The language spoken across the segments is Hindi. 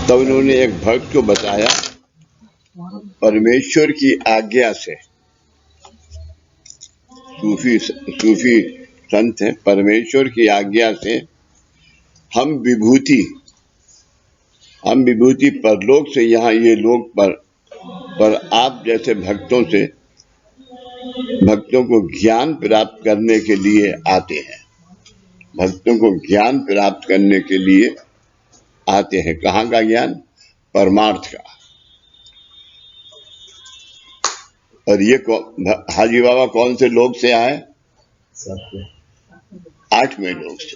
तब उन्होंने एक भक्त को बताया, परमेश्वर की आज्ञा से, सूफी संत हैं, परमेश्वर की आज्ञा से हम विभूति परलोक से यहाँ ये लोग पर आप जैसे भक्तों को ज्ञान प्राप्त करने के लिए आते हैं। भक्तों को ज्ञान प्राप्त करने के लिए आते हैं। कहाँ का ज्ञान? परमार्थ का। और ये हाजी बाबा कौन से लोग से आए? 8वें लोग से।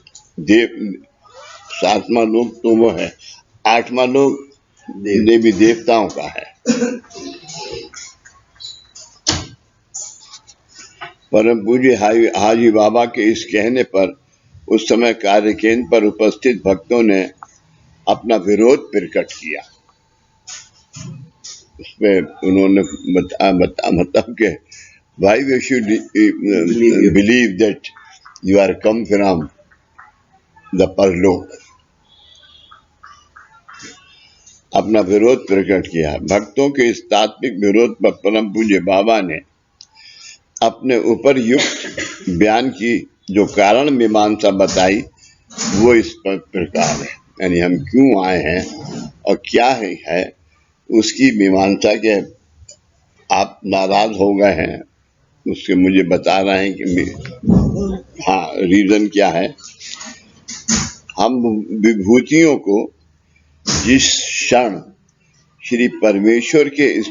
7वां लोग तो वो है, 8वां लोग देवी देवताओं का है। परम पूज्य हाजी बाबा के इस कहने पर उस समय कार्य केंद्र पर उपस्थित भक्तों ने अपना विरोध प्रकट किया। उसमें उन्होंने मतलब कि why we should believe that you are come from the परलोक, अपना विरोध प्रकट किया। भक्तों के इस तात्विक विरोध पर परम पूज्य बाबा ने अपने ऊपर युक्त बयान की जो कारण मीमांसा बताई वो इस प्रकार है, यानी हम क्यों आए हैं और क्या है उसकी मीमांसा के आप नाराज हो गए हैं, उसके मुझे बता रहे हैं कि हाँ रीजन क्या है। हम विभूतियों को जिस क्षण श्री परमेश्वर के इस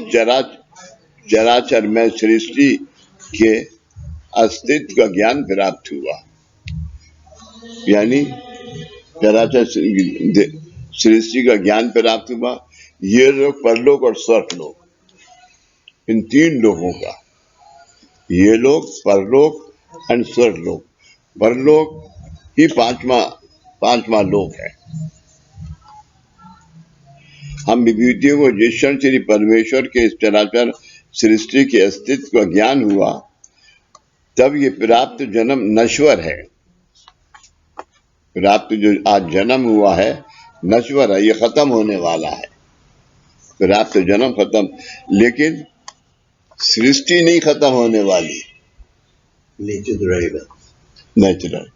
चराचर में सृष्टि के अस्तित्व का ज्ञान प्राप्त हुआ, यानी चराचर सृष्टि का ज्ञान प्राप्त हुआ, ये लोग परलोक और स्वर्गलोक, इन 3 लोगों का, ये लोग परलोक और स्वर्गलोक, परलोक ही पांचवा लोक है। हम विभूतियों को जिस क्षण श्री परमेश्वर के इस चराचर सृष्टि के अस्तित्व का ज्ञान हुआ, तब ये प्राप्त जन्म नश्वर है। प्राप्त जो आज जन्म हुआ है नश्वर है, ये खत्म होने वाला है। प्राप्त जन्म खत्म, लेकिन सृष्टि नहीं खत्म होने वाली, नीचे तो रहेगा नेचुरल।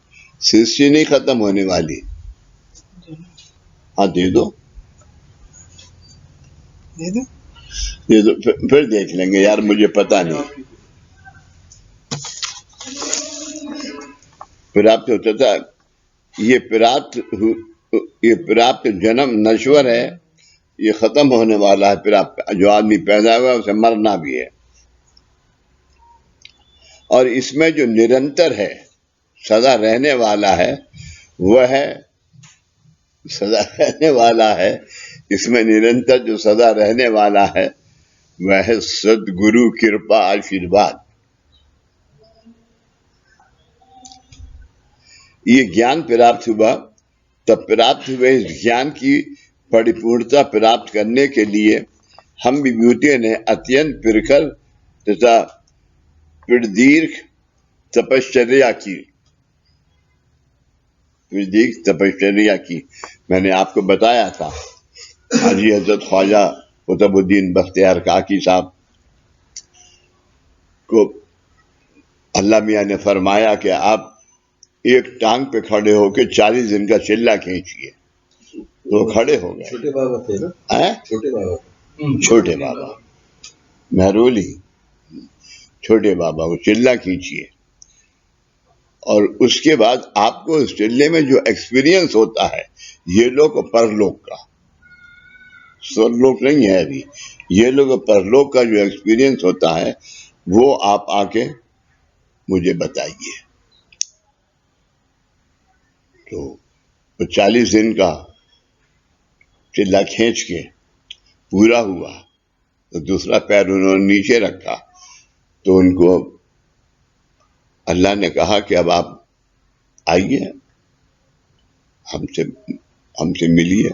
सृष्टि नहीं खत्म होने वाली। हाँ दे दो फिर देख लेंगे यार, मुझे पता नहीं। प्राप्त होता था, ये प्राप्त जन्म नश्वर है, ये खत्म होने वाला है। प्राप्त जो आदमी पैदा हुआ उसे मरना भी है, और इसमें जो निरंतर है, सदा रहने वाला है, वह है सदा रहने वाला है। इसमें निरंतर जो सदा रहने वाला है वह है सद्गुरु कृपा आशीर्वाद। ये ज्ञान प्राप्त हुआ, तब प्राप्त हुए इस ज्ञान की परिपूर्णता प्राप्त करने के लिए हम विभूतियों ने अत्यंत प्रखर तथा प्रदीर्घ तपश्चर्या की। मैंने आपको बताया था, हाजी हजरत ख्वाजा कुतुबुद्दीन बख्तियार काकी साहब को अल्लाह मियाँ ने फरमाया कि आप एक टांग पे खड़े होके 40 दिन का चिल्ला खींचिए, तो खड़े हो गए। छोटे बाबा थे ना? छोटे बाबा महरोली, छोटे बाबा को चिल्ला खींचिए, और उसके बाद आपको इस चिल्ले में जो एक्सपीरियंस होता है, ये लोग परलोक का, स्वर्गलोक नहीं है अभी, ये लोग परलोक का जो एक्सपीरियंस होता है वो आप आके मुझे बताइए। तो 40 दिन का चिल्ला खींच के पूरा हुआ, तो दूसरा पैर उन्होंने नीचे रखा, तो उनको अल्लाह ने कहा कि अब आप आइए, हमसे मिलिए।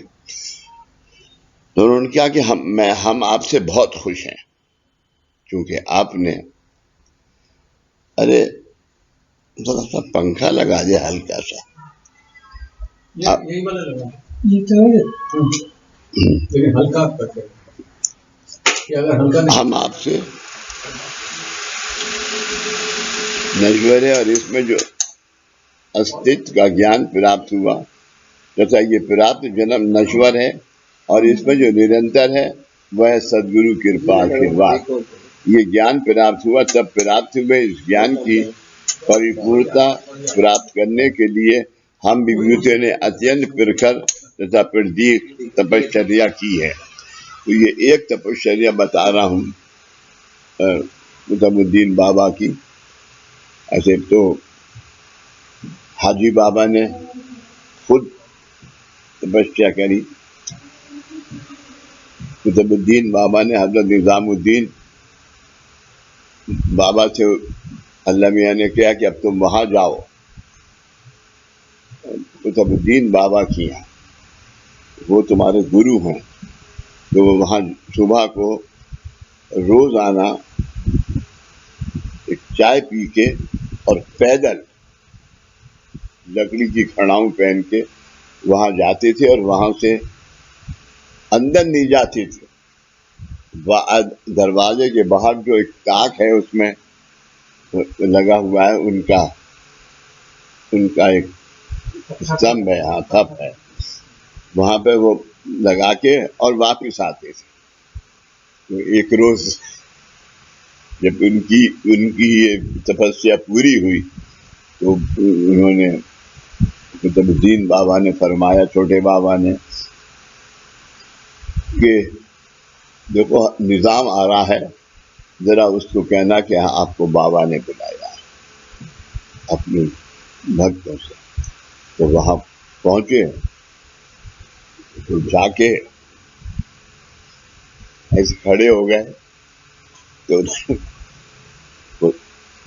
तो उन्होंने कहा कि हम आपसे बहुत खुश हैं, क्योंकि आपने, अरे थोड़ा सा पंखा लगा दे हल्का सा, यही वाला लगा, ये तो लेकिन हल्का आप करते हैं कि अगर हल्का नहीं हम आपसे नश्वर है और इसमें जो अस्तित्व का ज्ञान प्राप्त हुआ तथा ये प्राप्त जन्म नश्वर है और इसमें जो निरंतर है वह सदगुरु कृपा आशीर्वाद ये ज्ञान प्राप्त हुआ तब प्राप्त हुए इस ज्ञान की परिपूर्णता प्राप्त करने के लिए हम विभूतियों ने अत्यंत प्रखर तथा प्रदीप तपश्चर्या की है। तो ये एक तपश्चर्या बता रहा हूँ कुतुबुद्दीन बाबा की। ऐसे तो हाजी बाबा ने खुद तपस्या करी, कुतुबुद्दीन बाबा ने हजरत निजामुद्दीन बाबा से अल्लाह मियाँ ने कहा कि अब तुम वहां जाओ कुतुबुद्दीन बाबा की यहाँ, वो तुम्हारे गुरु हैं। तो वो वहां सुबह को रोज आना एक चाय पी के और पैदल लकड़ी की खड़ाऊ पहन के वहां जाते थे और वहां से अंदर नहीं जाते थे। दरवाजे के बाहर जो एक ताक है उसमें लगा हुआ है उनका एक स्तंभ है, हाँ थप है, वहां पे वो लगा के और वापिस आते थे। तो एक रोज जब उनकी ये तपस्या पूरी हुई तो उन्होंने कुतुबुद्दीन बाबा ने फरमाया, छोटे बाबा ने, कि देखो निजाम आ रहा है, जरा उसको कहना कि आपको बाबा ने बुलाया अपने भक्तों से। तो वहां पहुंचे तो जाके ऐसे खड़े हो गए तो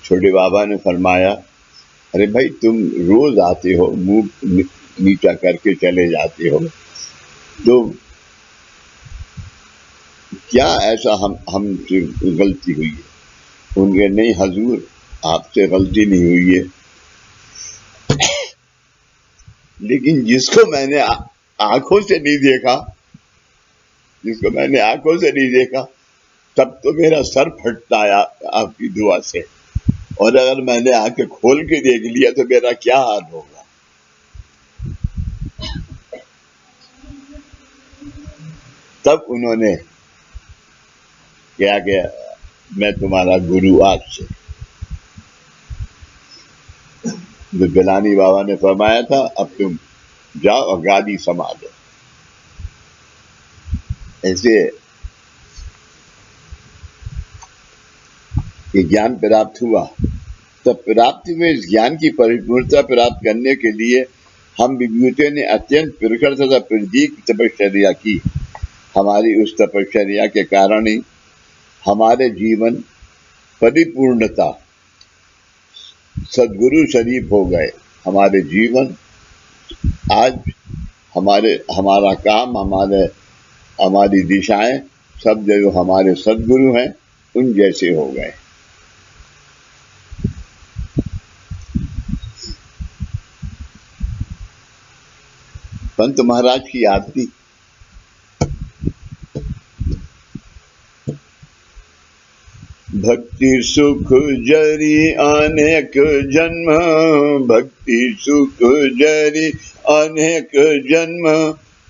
छोटे बाबा ने फरमाया, अरे भाई तुम रोज आते हो, मुंह नीचा करके चले जाते हो, तो क्या ऐसा हमसे गलती हुई है? उनके नहीं हजूर, आपसे गलती नहीं हुई है, लेकिन जिसको मैंने आंखों से नहीं देखा तब तो मेरा सर फटता है आपकी दुआ से, और अगर मैंने आंखें खोल के देख लिया तो मेरा क्या हाल होगा। तब उन्होंने क्या किया, मैं तुम्हारा गुरु आज से। जो गिलानी बाबा ने फरमाया था, अब तुम जाओ और गादी संभालो। ऐसे ये ज्ञान प्राप्त हुआ। तब प्राप्ति में इस ज्ञान की परिपूर्णता प्राप्त करने के लिए हम विभूतियों ने अत्यंत प्रखर तथा प्रदीप तपश्चर्या की। हमारी उस तपश्चर्या के कारण ही हमारे जीवन परिपूर्णता सदगुरु शरीफ हो गए। हमारे जीवन आज हमारा काम, हमारी दिशाएं सब जो हमारे सदगुरु हैं उन जैसे हो गए। पंत महाराज की याद थी। भक्ति सुख जरी अनेक जन्म, भक्ति सुख जरी अनेक जन्म,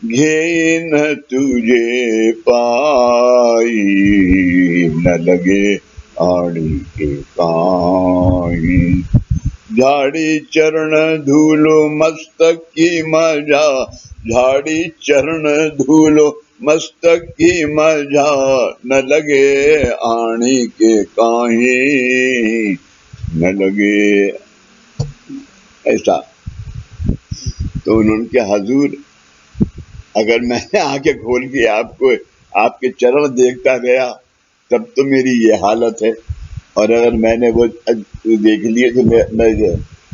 घेई न तुझे पाई, न लगे आड़ी के काई। झाड़ी चरण धूलो मस्तक की मजा, झाड़ी चरण धूलो मस्तक की मजा, न लगे आणी के काहीं, न लगे। ऐसा तो उन्होंने क्या, हजूर अगर मैंने आंखें खोल के आपके चरण देखता गया तब तो मेरी ये हालत है, और अगर मैंने वो देख लिए तो मैं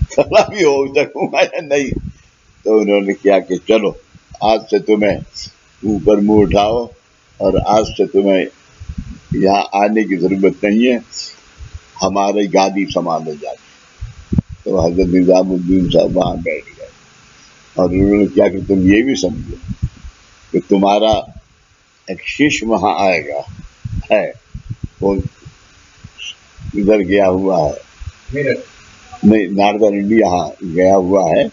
खड़ा भी हो सकूंगा या नहीं। तो उन्होंने क्या कि चलो आज से तुम्हें ऊपर मुंह उठाओ और आज से तुम्हें यहाँ आने की जरूरत नहीं है, हमारी गादी संभाले जाती। तो हजरत निजामुद्दीन साहब वहां बैठ गए और उन्होंने क्या कि तुम ये भी समझो कि तुम्हारा एक शिष्य वहां आएगा है, वो इधर गया हुआ है, मेरठ। नहीं नारदा रेड्डी यहाँ गया हुआ है,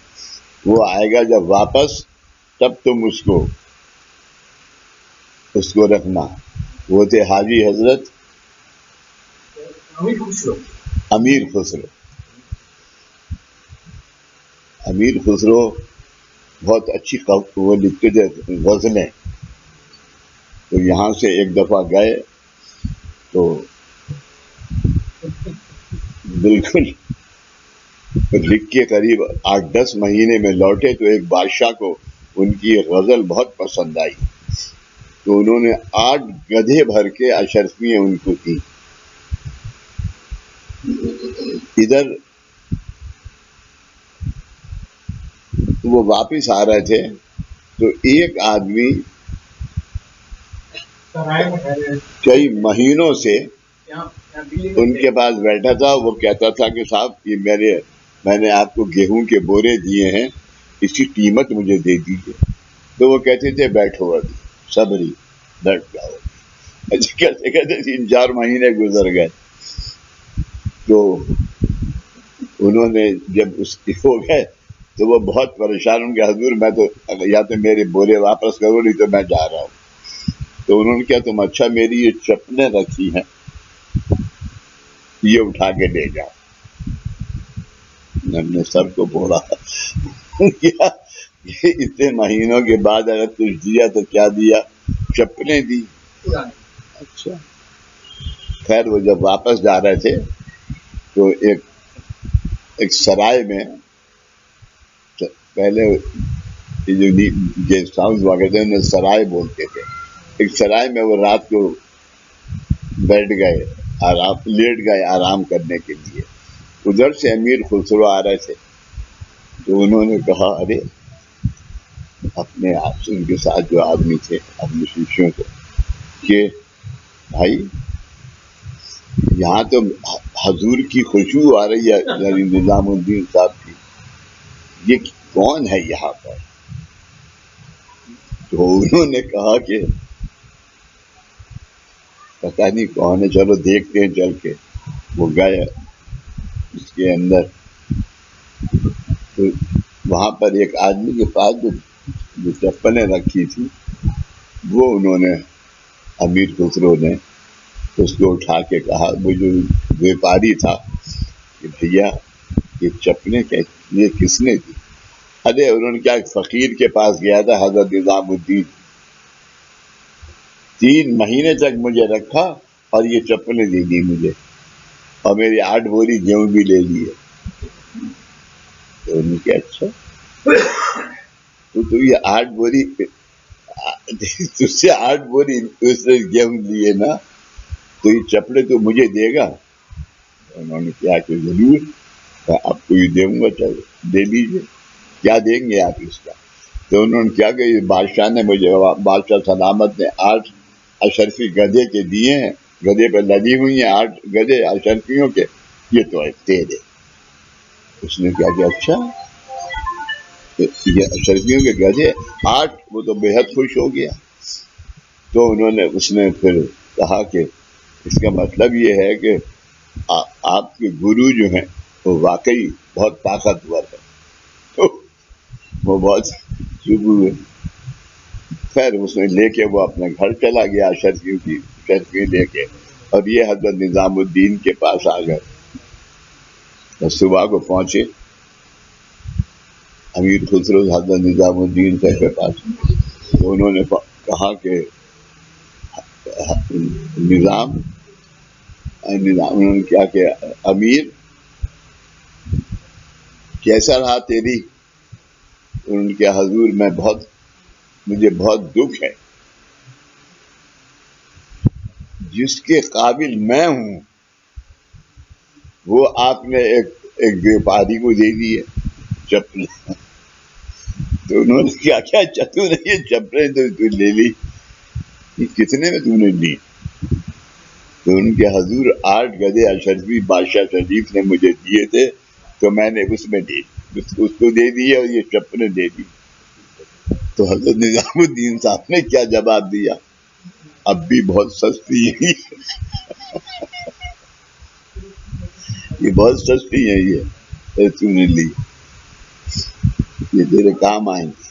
वो आएगा जब वापस, तब तुम उसको रखना। वो थे हाजी हजरत अमीर खुसरो। अमीर खुसरो। अमीर खुसरो बहुत अच्छी वो लिखते थे गजलें। तो यहाँ से एक दफा गए तो बिल्कुल लिख के करीब 8-10 महीने में लौटे, तो एक बादशाह को उनकी ये गजल बहुत पसंद आई, तो उन्होंने 8 गधे भर के अशरफियां उनको दी। इधर वो वापिस आ रहे थे, तो एक आदमी सराय में ठहरे कई महीनों से यहाँ दिल्ली में उनके पास बैठा था। वो कहता था कि साहब ये मैंने आपको गेहूं के बोरे दिए हैं, इसकी कीमत मुझे दे दीजिए। तो वो कहते थे बैठो अभी, सबरी, बैठ जाओ। ऐसे कहते कहते 3-4 महीने गुजर गए। तो उन्होंने जब उसके हो गए तो वो बहुत परेशान होंगे, हजूर मैं तो या तो मेरे बोरे वापस करो, नहीं तो मैं जा रहा हूँ। तो उन्होंने क्या, तुम अच्छा मेरी ये चप्पलें रखी हैं, ये उठा के ले जाओ। हमने सर को बोला क्या ये इतने महीनों के बाद अगर कुछ दिया तो क्या दिया, चप्पलें दी। अच्छा, खैर वो जब वापस जा रहे थे तो एक सराय में, पहले जो गेस्ट हाउस वगैरह थे उन्हें सराय बोलते थे, एक सराय में वो रात को बैठ गए, लेट गए आराम करने के लिए। उधर से अमीर खुसरो आ रहे थे, तो उन्होंने कहा अरे अपने उनके साथ जो आदमी थे अपने शिष्यों को कि भाई यहाँ तो हजूर की खुशबू आ रही है, यानी निजामुद्दीन साहब की, ये कौन है यहाँ पर। तो उन्होंने कहा कि पता नहीं कौन है, चलो देखते हैं चल के। वो गए उसके अंदर, तो वहां पर एक आदमी के पास जो चप्पलें रखी थी, वो उन्होंने अमीर खुसरो ने उसको उठा के कहा, वो जो व्यापारी था, कि भैया ये चप्पलें ये किसने दी। अरे उन्होंने क्या, फकीर के पास गया था हजरत निजामुद्दीन, 3 महीने तक मुझे रखा और ये चप्पलें दे दी मुझे, और मेरी 8 बोरी गेहूं भी ले लिए। तो उन्होंने कहा अच्छा, तो ये 8 बोरी तुझसे 8 बोरी उसने गेहूं लिए ना, तो ये चप्पलें तो मुझे देगा। उन्होंने कहा कि जरूर आपको ये दूंगा, चलो दे लीजिए, क्या देंगे आप इसका। तो उन्होंने क्या कि बादशाह ने मुझे, बादशाह सलामत ने 8 अशरफी गधे के दिए हैं, गधे पे लगी हुई हैं 8 गधे अशरफियों के, ये तो है तेरे। उसने कहा कि अच्छा ये अशरफियों के गधे 8, वो तो बेहद खुश हो गया। तो उसने फिर कहा कि इसका मतलब ये है कि आपके गुरु जो हैं वो वाकई बहुत ताकतवर है। तो वो बहुत शुभ हुए। खैर उसने लेके वो अपने घर चला गया शर्फी लेके, और ये हजरत निजामुद्दीन के पास आ गए। तो सुबह को पहुंचे अमीर खुसरो हजरत निजामुद्दीन साहब के पास, तो उन्होंने कहा कि निजाम, उन्होंने क्या किया, अमीर कैसा रहा तेरी। उन्होंने कहा हजूर मुझे बहुत दुख है, जिसके काबिल मैं हूं वो आपने एक व्यापारी को दे दी है चप्पल। तो उन्होंने क्या क्या चतुर है, ये चप्पलें तो तू ले ली, कितने में तूने ली। तो उनके हजूर 8 गधे अशरफी बादशाह शरीफ ने मुझे दिए थे, तो मैंने उसमें उसको दे दिए और ये चप्पलें दे दी। तो हजरत निजामुद्दीन साहब ने क्या जवाब दिया, अब भी बहुत सस्ती है, ये बहुत सस्ती है, ये तूने ली, ये तेरे काम आएंगे।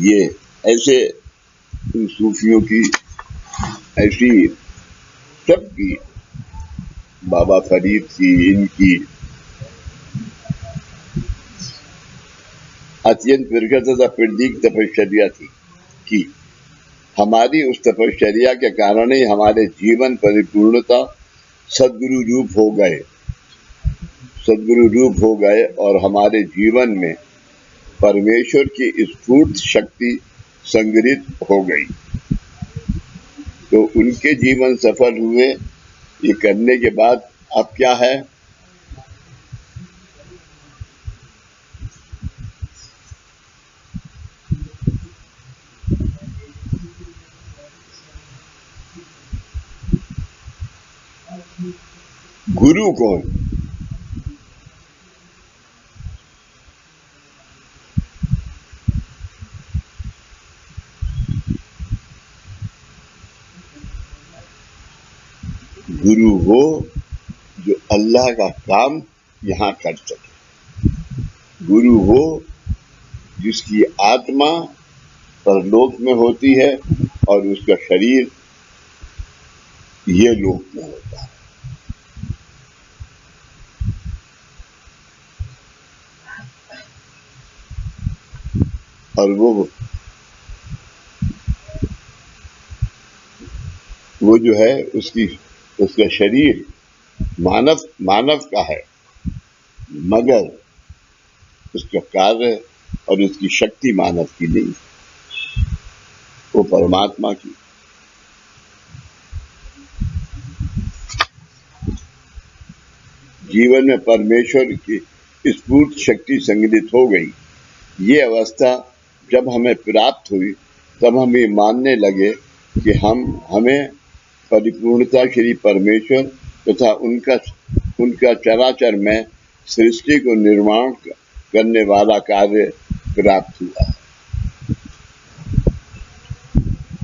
ये ऐसे सूफियों की, ऐसी सबकी, बाबा फरीद की, इनकी अत्यंत विरगत तथा प्रदीक तपश्चर्या थी कि हमारी उस तपश्चर्या के कारण ही हमारे जीवन परिपूर्णता सद्गुरु रूप हो गए, सद्गुरु रूप हो गए और हमारे जीवन में परमेश्वर की स्फूर्त शक्ति संग्रहित हो गई। तो उनके जीवन सफल हुए, ये करने के बाद अब क्या है? गुरु कौन? गुरु वो जो अल्लाह का काम यहाँ कर सके, गुरु वो जिसकी आत्मा परलोक में होती है और उसका शरीर ये लोक में होता है। और वो जो है उसका शरीर मानव का है, मगर उसका कार्य और उसकी शक्ति मानव की नहीं, वो परमात्मा की। जीवन में परमेश्वर की स्फूर्त शक्ति संग्रहित हो गई। ये अवस्था जब हमें प्राप्त हुई, तब हम ये मानने लगे कि हमें परिपूर्णता श्री परमेश्वर तथा उनका चराचर में सृष्टि को निर्माण करने वाला कार्य प्राप्त हुआ।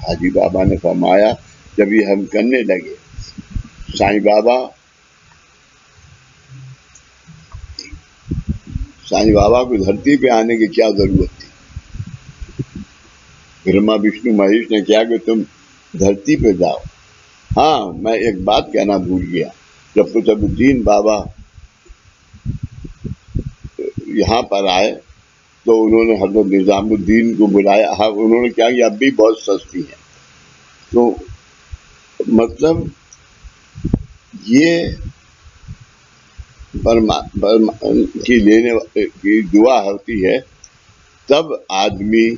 हाजी बाबा ने फरमाया, जब ये हम करने लगे, साईं बाबा को धरती पे आने की क्या जरूरत थी? ब्रह्मा विष्णु महेश ने क्या कि तुम धरती पे जाओ। हाँ, मैं एक बात कहना भूल गया, जब कुतुबुद्दीन बाबा यहाँ पर आए तो उन्होंने हजरत निजामुद्दीन को बुलाया। हाँ, उन्होंने क्या किया, अब भी बहुत सस्ती है। तो मतलब ये की लेने की दुआ होती है, तब आदमी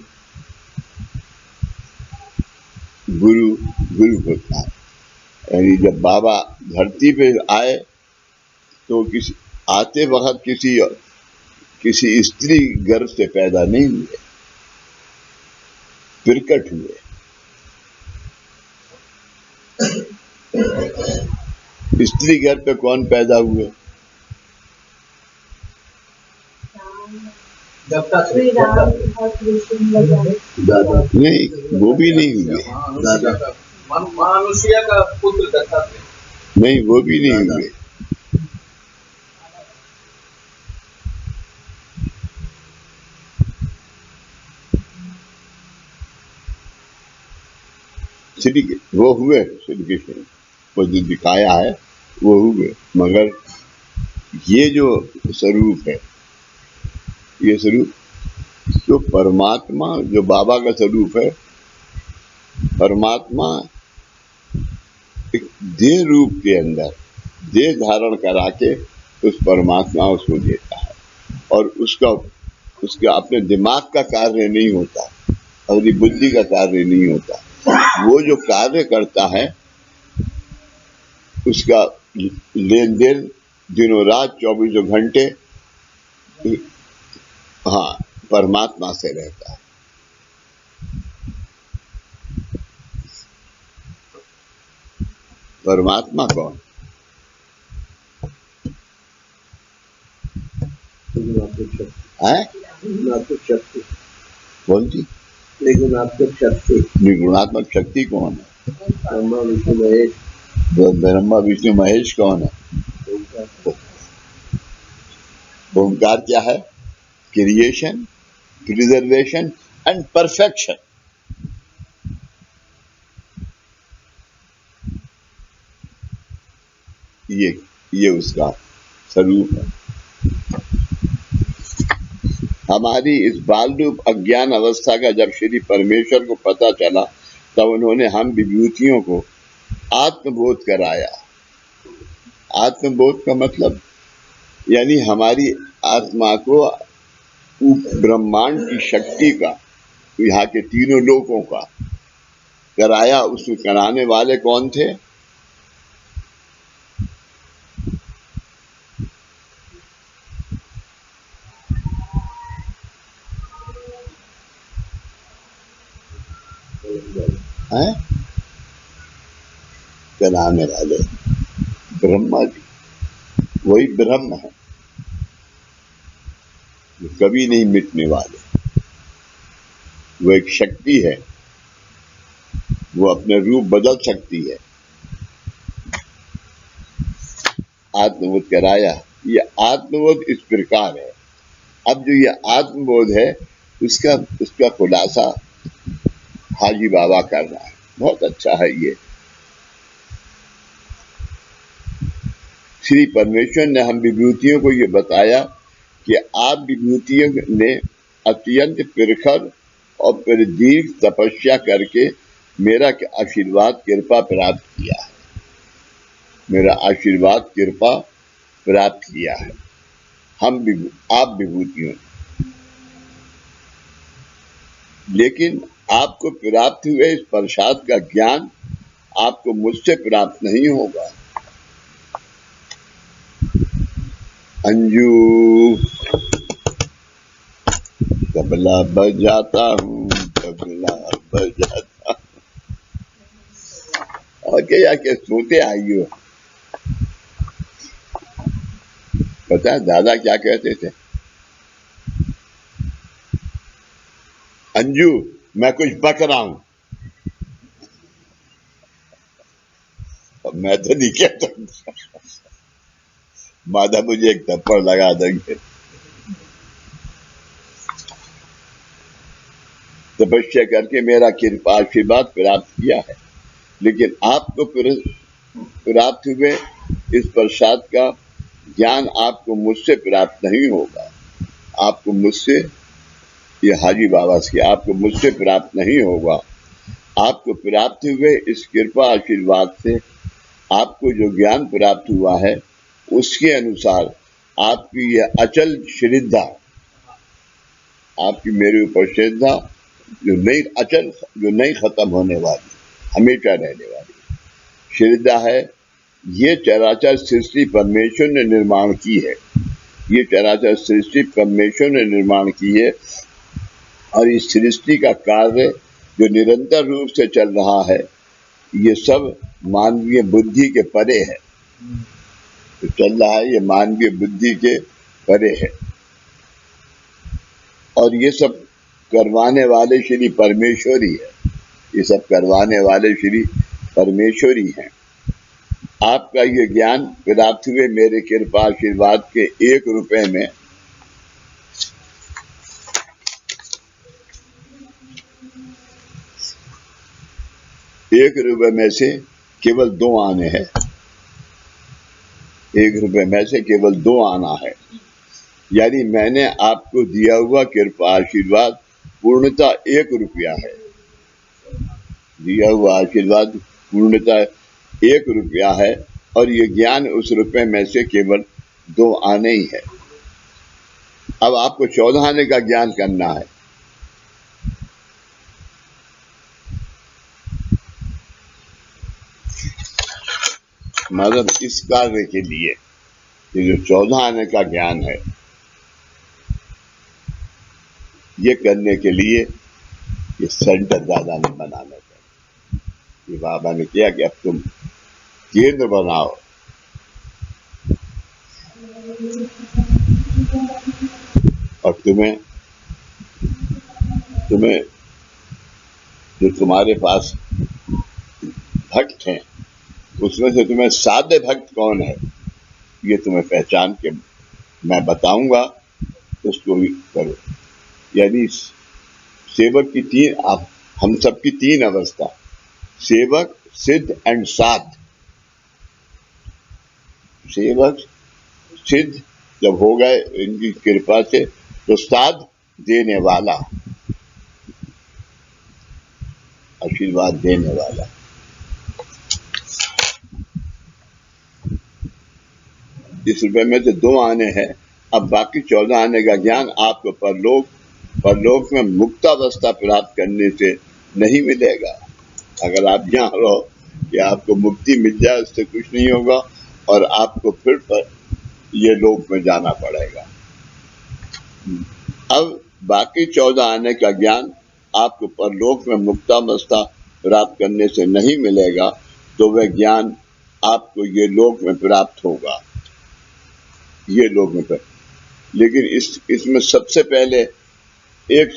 गुरु होता है। यानी जब बाबा धरती पे आए तो आते वक्त किसी स्त्री गर्भ से पैदा नहीं हुए, प्रकट हुए। स्त्री गर्भ पे कौन पैदा हुए? दादा नहीं, वो भी नहीं हुए। मानुषिया का पुत्र दत्तात्रेय नहीं, वो भी नहीं हुए। वो हुए श्री कृष्ण, वो जो दिखाया है वो हुए, मगर ये जो स्वरूप है, ये स्वरूप जो परमात्मा, जो बाबा का स्वरूप है, परमात्मा एक देह रूप के अंदर देह धारण करा के उस परमात्मा उसको देता है, और उसका अपने दिमाग का कार्य नहीं होता, अपनी बुद्धि का कार्य नहीं होता। वो जो कार्य करता है उसका लेन देन दिनों रात 24 घंटे हाँ परमात्मा से रहता है। परमात्मा कौन? है? कौन सी? निर्गुणात्मक शक्ति निर्गुणात्मक शक्ति कौन है? ब्रह्मा विष्णु महेश ब्रह्मा विष्णु महेश कौन है? ओंकार। ओंकार क्या है? Creation, preservation and perfection. ये उसका स्वरूप है। हमारी इस बाल रूप अज्ञान अवस्था का जब श्री परमेश्वर को पता चला, तब उन्होंने हम विभूतियों को आत्मबोध कराया। आत्मबोध का मतलब यानी हमारी आत्मा को ब्रह्मांड की शक्ति का, यहाँ के तीनों लोकों का कराया। उसको कराने वाले कौन थे? हैं? कराने वाले ब्रह्मा जी, वही ब्रह्म है, वो कभी नहीं मिटने वाले। वो एक शक्ति है, वो अपने रूप बदल सकती है। आत्मबोध कराया। ये आत्मबोध इस प्रकार है। अब जो ये आत्मबोध है, उसका खुलासा हाजी बाबा कर रहा है। बहुत अच्छा है ये। श्री परमेश्वर ने हम विभूतियों को ये बताया कि आप विभूतियों ने अत्यंत प्रखर और प्रदीर्घ तपस्या करके मेरा आशीर्वाद कृपा प्राप्त किया है। मेरा आशीर्वाद कृपा प्राप्त किया है आप विभूतियों ने। लेकिन आपको प्राप्त हुए इस प्रसाद का ज्ञान आपको मुझसे प्राप्त नहीं होगा। अंजू तबला बजाता हूँ, तबला बजाता हूँ। और क्या के सोते आई हो। पता है दादा क्या कहते थे? अंजू मैं कुछ बक रहा हूं। अब मैं तो नहीं कहता, माधा मुझे एक थप्पड़ लगा देंगे। तपस्या करके मेरा कृपा आशीर्वाद प्राप्त किया है, लेकिन आपको प्राप्त हुए इस प्रसाद का ज्ञान आपको मुझसे प्राप्त नहीं होगा। आपको मुझसे, ये हाजी बाबा से, आपको मुझसे प्राप्त नहीं होगा। आपको प्राप्त हुए इस कृपा आशीर्वाद से आपको जो ज्ञान प्राप्त हुआ है, उसके अनुसार आपकी यह अचल श्रद्धा, आपकी मेरे ऊपर श्रद्धा जो नहीं अचल, जो नहीं खत्म होने वाली, हमेशा रहने वाली श्रद्धा है। ये चराचर सृष्टि परमेश्वर ने निर्माण की है। ये चराचर सृष्टि परमेश्वर ने निर्माण की है, और इस सृष्टि का कार्य जो निरंतर रूप से चल रहा है, ये सब मानवीय बुद्धि के परे है। तो चल रहा है, ये मानवीय बुद्धि के परे है, और ये सब करवाने वाले श्री परमेश्वर ही है। ये सब करवाने वाले श्री परमेश्वर ही हैं। आपका ये ज्ञान प्राप्त हुए मेरे कृपा आशीर्वाद के 1 रुपए में, ₹1 में से केवल 2 आने हैं। 1 रुपए में से केवल 2 आना है। यानी मैंने आपको दिया हुआ कृपा आशीर्वाद पूर्णता 1 रुपया है। दिया हुआ आशीर्वाद पूर्णता 1 रुपया है, और ये ज्ञान उस रुपए में से केवल 2 आने ही है। अब आपको 14 आने का ज्ञान करना है। मतलब इस कार्य के लिए ये जो 14 आने का ज्ञान है, ये करने के लिए ये सेंटर दादा ने बनाना चाहिए। ये बाबा ने किया कि अब तुम केंद्र बनाओ, और तुम्हें जो तुम्हारे पास भक्त हैं, उसमें से तुम्हें साधे भक्त कौन है, ये तुम्हें पहचान के मैं बताऊंगा, उसको भी करो। यानी सेवक की तीन, आप हम सबकी तीन अवस्था, सेवक, सिद्ध एंड साध। सेवक सिद्ध जब हो गए इनकी कृपा से, तो साध देने वाला, आशीर्वाद देने वाला। इस रुपए में से 2 आने हैं, अब बाकी 14 आने का ज्ञान आपको परलोक में मुक्तावस्था प्राप्त करने से नहीं मिलेगा। अगर आप यहाँ रहो कि आपको मुक्ति मिल जाए, उससे कुछ नहीं होगा, और आपको फिर पर ये लोक में जाना पड़ेगा। अब बाकी 14 आने का ज्ञान आपको परलोक में मुक्तावस्था प्राप्त करने से नहीं मिलेगा, तो वह ज्ञान आपको ये लोक में प्राप्त होगा, ये लोक में प्राप्त। लेकिन इसमें सबसे पहले एक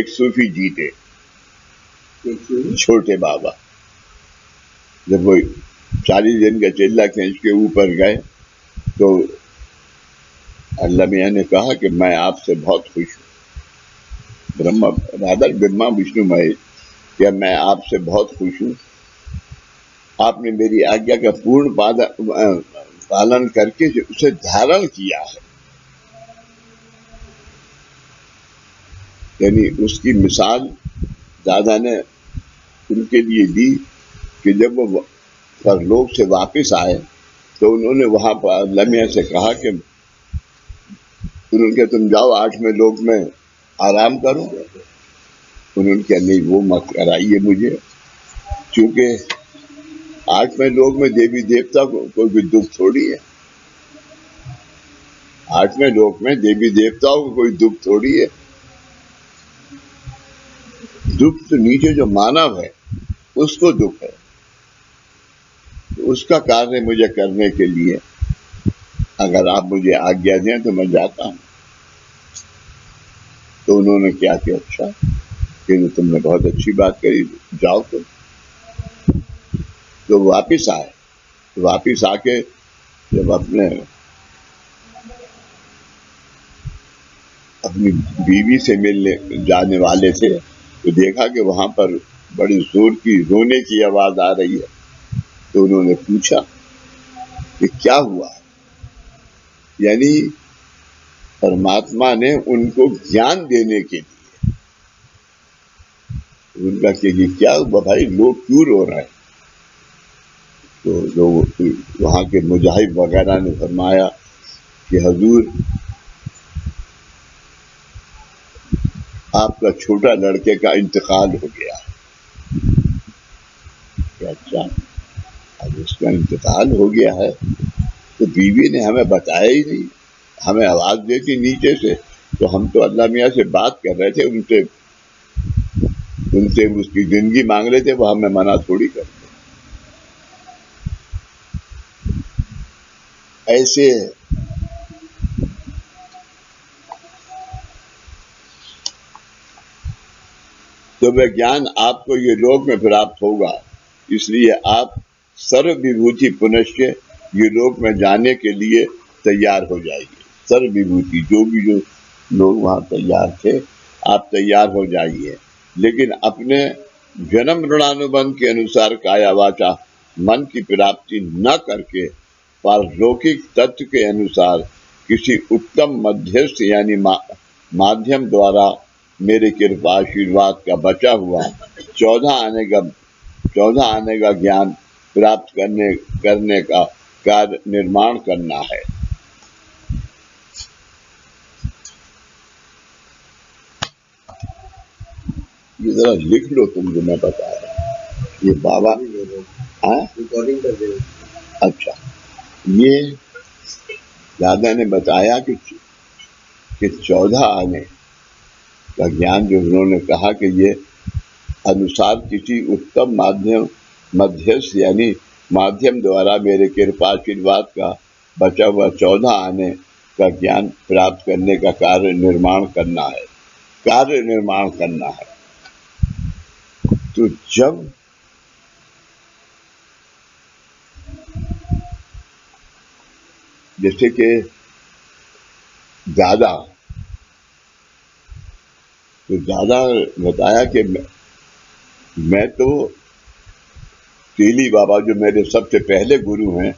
सूफी जी थे, छोटे बाबा। जब वो 40 दिन का चिल्ला खींच के ऊपर गए, तो अल्लाह मियाँ ने कहा कि मैं आपसे बहुत खुश हूँ, ब्रह्मा विष्णु महेश, क्या मैं आपसे बहुत खुश हूँ। आपने मेरी आज्ञा का पूर्ण पालन करके उसे धारण किया है। यानी उसकी मिसाल दादा ने उनके लिए दी कि जब वो परलोक से वापस आए, तो उन्होंने वहां पर लम्या से कहा कि उन्होंने, तुम जाओ 8वें लोक में आराम करो। उन्होंने कहा नहीं, वो मत कराइए मुझे, क्योंकि 8वें लोक में देवी देवता को कोई भी दुख थोड़ी है। 8वें लोक में देवी देवताओं को कोई दुख थोड़ी है। दुख तो नीचे जो मानव है उसको दुख है। उसका कार्य मुझे करने के लिए अगर आप मुझे आज्ञा दें तो मैं जाता हूं। तो उन्होंने क्या किया, अच्छा कि तुमने बहुत अच्छी बात करी, जाओ। तो वापिस आए। वापिस आके जब अपनी बीवी से मिलने जाने वाले थे, तो देखा कि वहां पर बड़ी जोर की रोने की आवाज आ रही है। तो उन्होंने पूछा कि क्या हुआ। यानी परमात्मा ने उनको ज्ञान देने के लिए उनका कि क्या हुआ भाई, लोग क्यों रो रहे हैं। तो लोग वहां के मुजाहिद वगैरह ने फरमाया कि हजूर, आपका छोटा लड़के का इंतकाल हो गया। अच्छा, अब उसका इंतकाल हो गया है, तो बीवी ने हमें बताया ही नहीं। हमें आवाज देती नीचे से, तो हम तो अल्लाह मियाँ से बात कर रहे थे, उनसे उसकी जिंदगी मांग रहे थे, वो हमें मना थोड़ी करते। ऐसे तो वह ज्ञान आपको ये लोक में प्राप्त होगा। इसलिए आप सर्व विभूति पुनश्च ये लोक में जाने के लिए तैयार हो जाइए। सर्व विभूति, जो लोग वहां तैयार थे, आप तैयार हो जाइए। लेकिन अपने जन्म ऋणानुबंध के अनुसार काया वाचा मन की प्राप्ति न करके पारलौकिक तत्व के अनुसार किसी उत्तम मध्यस्थ यानी माध्यम द्वारा मेरे कृपा आशीर्वाद का बचा हुआ 14 आने का ज्ञान प्राप्त करने का कार्य निर्माण करना है। ये जरा लिख लो, तुमको मैं बता रहा। ये बाबा रिकॉर्डिंग कर दे। अच्छा, ये दादा ने बताया कि 14 आने का ज्ञान जो उन्होंने कहा कि ये अनुसार किसी उत्तम मध्यस्थ यानी माध्यम द्वारा मेरे कृपा आशीर्वाद का बचा हुआ 14 आने का ज्ञान प्राप्त करने का कार्य निर्माण करना है। तो जब जैसे कि दादा बताया कि मैं तो तेली बाबा जो मेरे सबसे पहले गुरु हैं,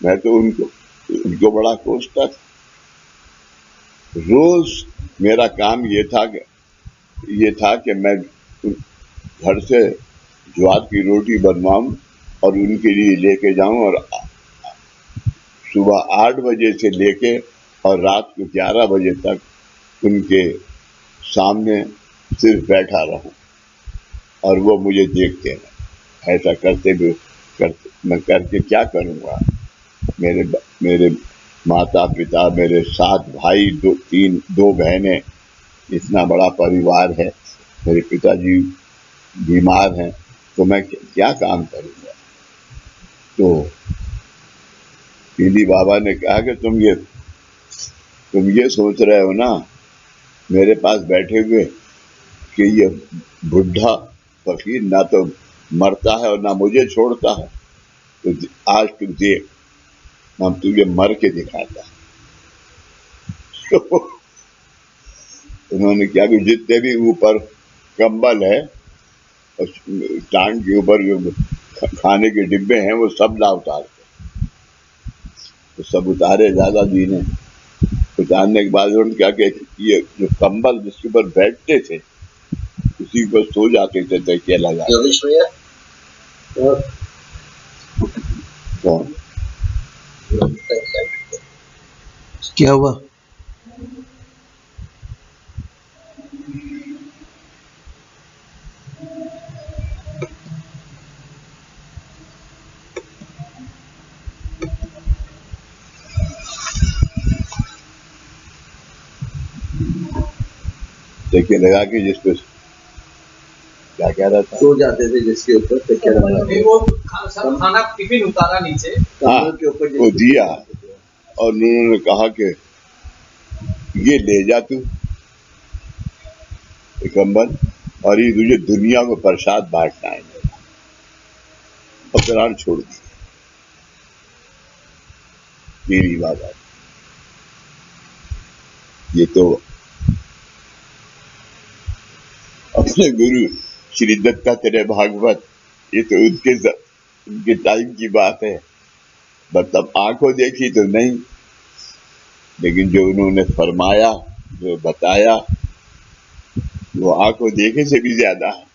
मैं तो उनको बड़ा कोसता था। रोज मेरा काम ये था कि मैं घर से ज्वार की रोटी बनवाऊं और उनके लिए लेके जाऊं और सुबह 8 बजे से लेके और रात को 11 बजे तक उनके सामने सिर्फ बैठा रहूं और वो मुझे देखते हैं। ऐसा मैं करके क्या करूंगा? मेरे माता पिता, मेरे 7 भाई, 2 बहनें, इतना बड़ा परिवार है। मेरे पिताजी बीमार हैं, तो मैं क्या काम करूंगा? तो पीली बाबा ने कहा कि तुम ये सोच रहे हो ना मेरे पास बैठे हुए कि ये बुढ़ा फकीर ना तो मरता है और ना मुझे छोड़ता है, तो आज तुम देख, हम तुझे मर के दिखाता। तो उन्होंने क्या कि जितने भी ऊपर कंबल है और टांग के ऊपर जो खाने के डिब्बे हैं वो सब ला उतार, तो सब उतारे दादाजी ने। उतारने के बाद उन्होंने क्या कि ये जो कंबल जिसके ऊपर बैठते थे उसी पर सो जाते थे तकिया लगा। कौन क्या हुआ? तकिया लगा के जिस पे क्या कह रहा था, सो जाते थे जिसके ऊपर तकिया लगा के। वो खाना टिफिन उतारा नीचे, हाँ के ऊपर वो दिया और उन्होंने कहा कि ये ले जा तू ये कंबल और ये तुझे दुनिया को प्रसाद बांटना है। और कुरान छोड़ दी मेरी बाबा। ये तो अपने गुरु श्री दत्तात्रेय भागवत, ये तो उनके टाइम की बात है। मतलब आंखों देखी तो नहीं, लेकिन जो उन्होंने फरमाया, जो बताया, वो आंखों देखे से भी ज्यादा है।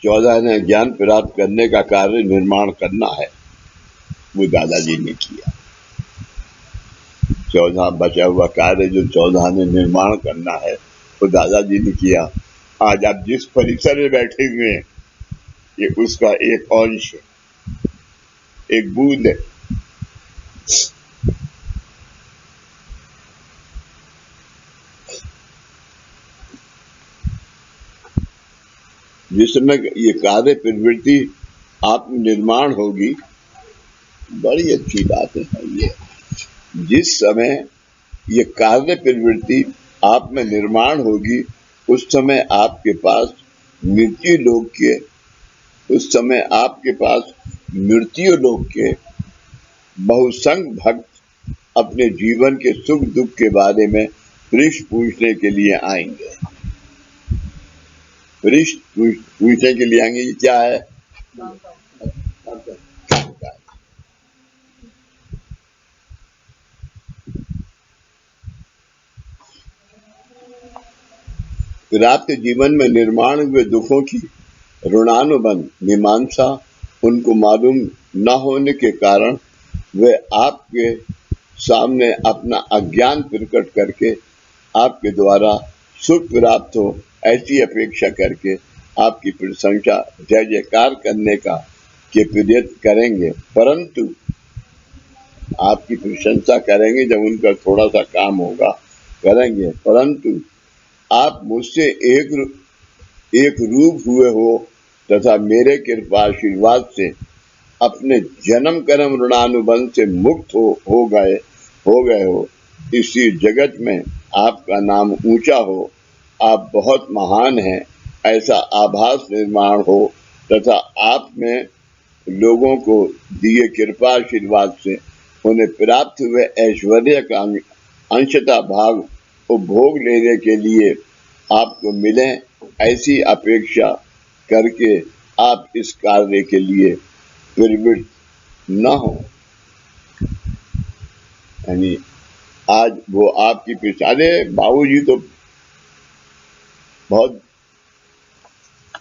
चौदह ने ज्ञान प्राप्त करने का कार्य निर्माण करना है, वो दादाजी ने किया। 14 बचा हुआ कार्य जो 14 ने निर्माण करना है वो दादाजी ने किया। आज आप जिस परिसर में बैठे हुए हैं ये उसका एक अंश है, एक बूंद है। जिस समय ये कार्य प्रवृत्ति आप निर्माण होगी, बड़ी अच्छी बात है ये। जिस समय ये कार्य प्रवृत्ति आप में निर्माण होगी उस समय आपके पास मृत्यु लोक के बहुसंख्य भक्त अपने जीवन के सुख दुख के बारे में पृष्ठ पूछने के लिए आएंगे। पृष्ठ पूछने के लिए आएंगे। ये क्या है? फिर आपके जीवन में निर्माण हुए दुखों की ऋणानुबंध मीमांसा उनको मालूम न होने के कारण वे आपके सामने अपना अज्ञान प्रकट करके आपके द्वारा सुख प्राप्त हो ऐसी अपेक्षा करके आपकी प्रशंसा जय जयकार करने का के प्रयत्न करेंगे, परंतु आपकी प्रशंसा करेंगे जब उनका थोड़ा सा काम होगा करेंगे, परंतु आप मुझसे एक रूप हुए हो तथा मेरे कृपा आशीर्वाद से अपने जन्म कर्म ऋणानुबंध से मुक्त हो गए हो। इसी जगत में आपका नाम ऊंचा हो, आप बहुत महान हैं ऐसा आभास निर्माण हो तथा आप में लोगों को दिए कृपा आशीर्वाद से उन्हें प्राप्त हुए ऐश्वर्य का अंशतः भाग उपभोग लेने के लिए आपको मिले, ऐसी अपेक्षा करके आप इस कार्य के लिए प्रवृत्त न हो। यानी आज वो आपकी पिछाड़े बाबूजी तो बहुत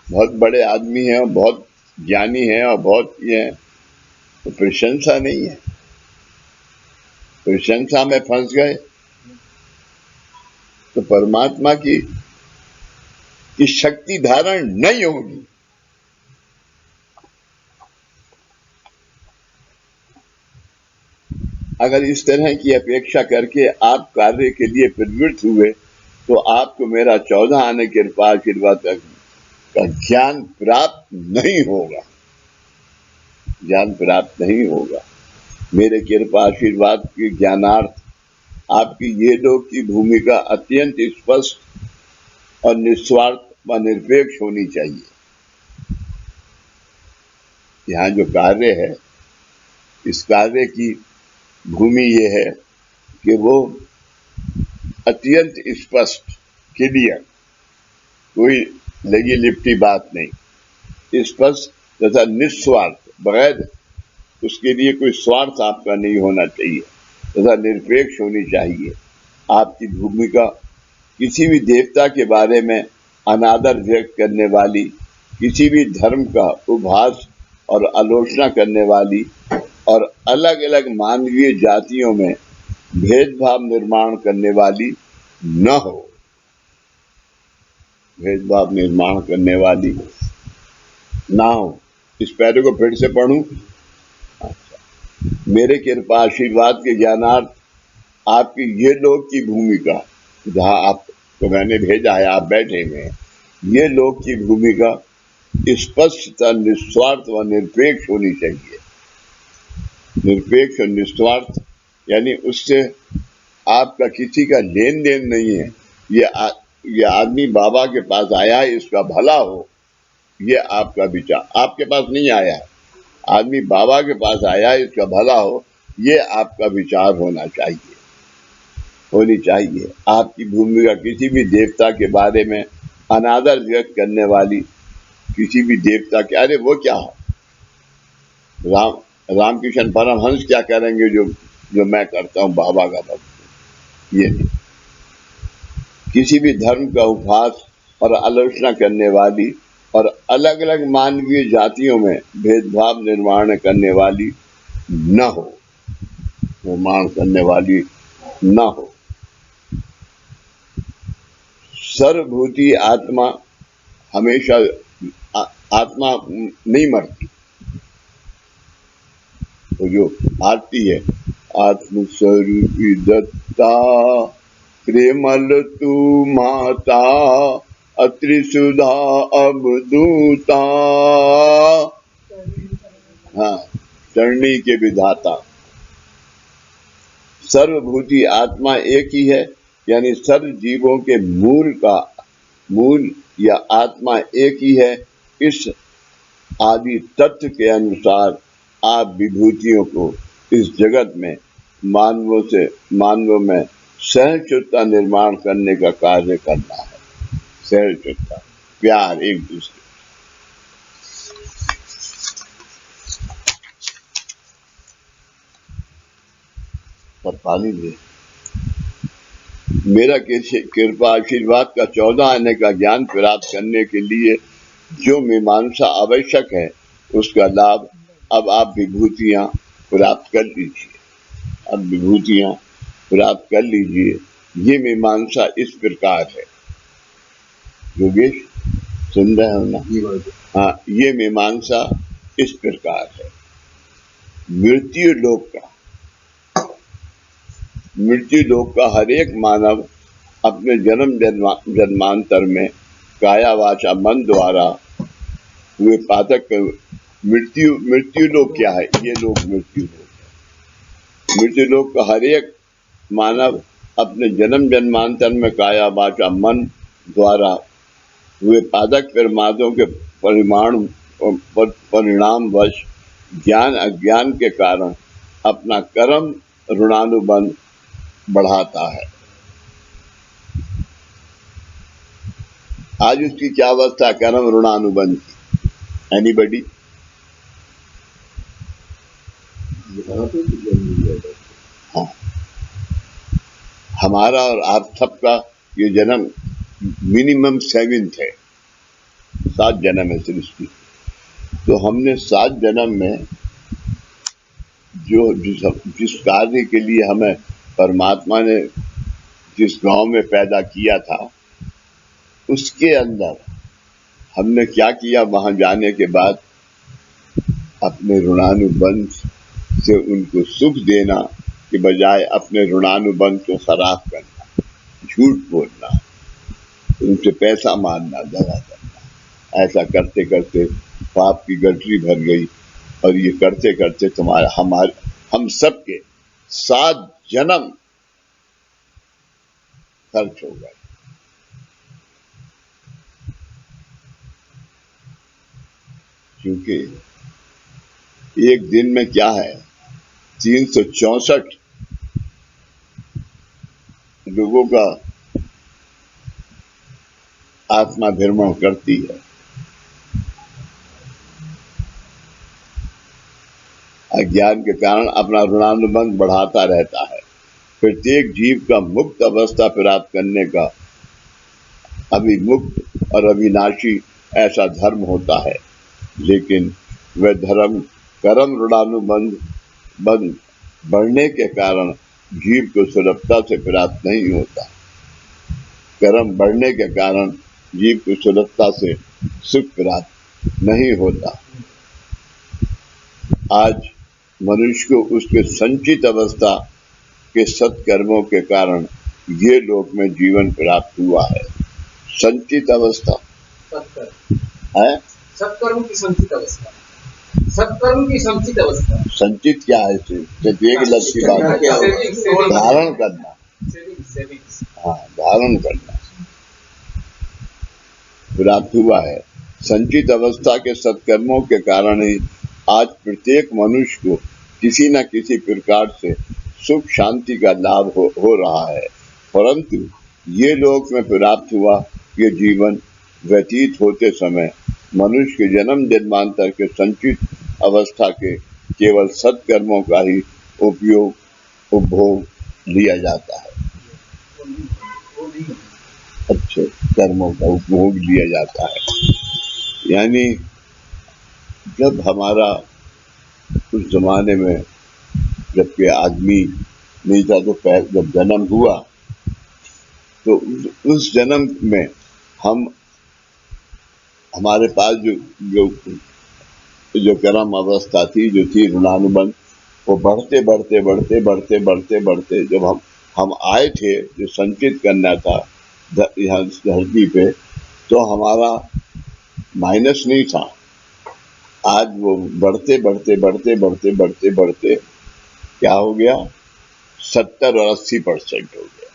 बहुत बड़े आदमी हैं और बहुत ज्ञानी हैं और बहुत ये हैं, तो प्रशंसा नहीं है, प्रशंसा में फंस गए तो परमात्मा की शक्ति धारण नहीं होगी। अगर इस तरह की अपेक्षा करके आप कार्य के लिए प्रवृत्त हुए तो आपको मेरा 14 आने कृपा आशीर्वाद का ज्ञान प्राप्त नहीं होगा, ज्ञान प्राप्त नहीं होगा। मेरे कृपा आशीर्वाद के ज्ञानार्थ आपकी ये लोग की भूमिका अत्यंत स्पष्ट और निस्वार्थ व निरपेक्ष होनी चाहिए। यहाँ जो कार्य है, इस कार्य की भूमि ये है कि वो अत्यंत स्पष्ट, क्लियर, कोई लगी लिपटी बात नहीं, स्पष्ट तथा निस्वार्थ, बगैर उसके लिए कोई स्वार्थ आपका नहीं होना चाहिए तथा निरपेक्ष होनी चाहिए। आपकी भूमिका किसी भी देवता के बारे में अनादर व्यक्त करने वाली, किसी भी धर्म का उपहास और आलोचना करने वाली और अलग अलग मानवीय जातियों में भेदभाव निर्माण करने वाली न हो, भेदभाव निर्माण करने वाली ना हो। इस पैरे को फिर से पढ़ूं। मेरे कृपा आशीर्वाद के ज्ञानार्थ आपकी ये लोग की भूमिका, जहां आपको मैंने भेजा है, आप बैठे हुए हैं, ये लोग की भूमिका स्पष्ट, निस्वार्थ व निरपेक्ष होनी चाहिए। निरपेक्ष और निस्वार्थ यानी उससे आपका किसी का लेन देन नहीं है। ये आदमी बाबा के पास आया है, इसका भला हो, ये आपका विचार, आपके पास नहीं आया है, आदमी बाबा के पास आया है, इसका भला हो, ये आपका विचार होना चाहिए, होनी चाहिए। आपकी भूमिका किसी भी देवता के बारे में अनादर व्यक्त करने वाली, किसी भी देवता के, अरे वो क्या हो, रामकृष्ण परमहंस क्या करेंगे जो मैं करता हूँ बाबा का भक्त, ये नहीं। किसी भी धर्म का उपहास और आलोचना करने वाली और अलग अलग मानवीय जातियों में भेदभाव निर्माण करने वाली न हो, निर्माण करने वाली न हो। सर्वभूति आत्मा हमेशा, आत्मा नहीं मरती, तो जो आती है, आत्मस्वरूपी दत्ता प्रेमल तू माता अत्रिसुधा अवधूता, हाँ, चरणी के विधाता। सर्वभूति आत्मा एक ही है, यानी सर्व जीवों के मूल या आत्मा एक ही है। इस आदि तत्व के अनुसार आप विभूतियों को इस जगत में मानवों में सहनशीलता निर्माण करने का कार्य करना है। सहनशीलता, प्यार एक दूसरे पर पानी दे। मेरा कृपा आशीर्वाद का 14 आने का ज्ञान प्राप्त करने के लिए जो मीमांसा आवश्यक है, उसका लाभ अब आप विभूतियां प्राप्त कर लीजिए। अब विभूतियां प्राप्त कर लीजिए। ये मीमांसा इस प्रकार है, योगेश सुन रहे हो ना? हाँ, ये मीमांसा इस प्रकार है। मृत्यु लोक का हर एक मानव अपने जन्मांतर में काया वाचा मन द्वारा हुए पातक मृत्यु लोक क्या है? ये लोग मृत्यु लोक है। मृत्यु लोक का हर एक मानव अपने जन्मांतर में काया वाचा मन द्वारा हुए पादक प्रमादों के परिणामवश ज्ञान अज्ञान के कारण अपना कर्म ऋणानुबंध बढ़ाता है। आज उसकी क्या अवस्था कर्म ऋणानुबंध की? एनीबडी? हाँ, हमारा और आप सबका ये जन्म मिनिमम 7th है, 7 जन्म है सृष्टि। तो हमने 7 जन्म में जो जिस कार्य के लिए हमें परमात्मा ने जिस गांव में पैदा किया था, उसके अंदर हमने क्या किया? वहां जाने के बाद अपने ऋणानुबंध से उनको सुख देना के बजाय अपने ऋणानुबंध को खराब करना, झूठ बोलना, उनसे पैसा मारना, दगा करना, ऐसा करते करते पाप की गठरी भर गई। और ये करते करते हम सबके 7 जन्म खर्च हो गए। क्योंकि एक दिन में क्या है, 364 लोगों का आत्मा भ्रमण करती है। अज्ञान के कारण अपना ऋणानुबंध बढ़ाता रहता है। प्रत्येक जीव का मुक्त अवस्था प्राप्त करने का अभिमुक्त और अविनाशी ऐसा धर्म होता है, लेकिन वह धर्म कर्म ऋणानुबंध बढ़ने के कारण जीव को सुलभता से प्राप्त नहीं होता। कर्म बढ़ने के कारण जीव को सुलभता से सुख प्राप्त नहीं होता। आज मनुष्य को उसके संचित अवस्था के सत्कर्मों के कारण ये लोक में जीवन प्राप्त हुआ है। संचित अवस्था है, सत्कर्म की संचित अवस्था, सत्कर्म की संचित अवस्था। संचित क्या है? सिर्फ एक लफ्ज की बात है, धारण करना। हाँ, धारण करना प्राप्त हुआ है। संचित अवस्था के सत्कर्मों के कारण ही आज प्रत्येक मनुष्य को किसी न किसी प्रकार से सुख शांति का लाभ हो रहा है। परंतु ये लोक में प्राप्त हुआ ये जीवन व्यतीत होते समय मनुष्य के जन्मांतर के संचित अवस्था के केवल सत्कर्मों का ही उपभोग लिया जाता है। अच्छे कर्मों का उपभोग लिया जाता है। यानी जब हमारा उस जमाने में जबकि आदमी नहीं था, तो जब जन्म हुआ तो उस जन्म में हमारे पास जो कर्म अवस्था थी, जो थी ऋणानुबंध, वो बढ़ते जब हम आए थे जो संचित करना था यहाँ धरती पे, तो हमारा माइनस नहीं था। आज वो बढ़ते क्या हो गया? 70 और 80% हो गया।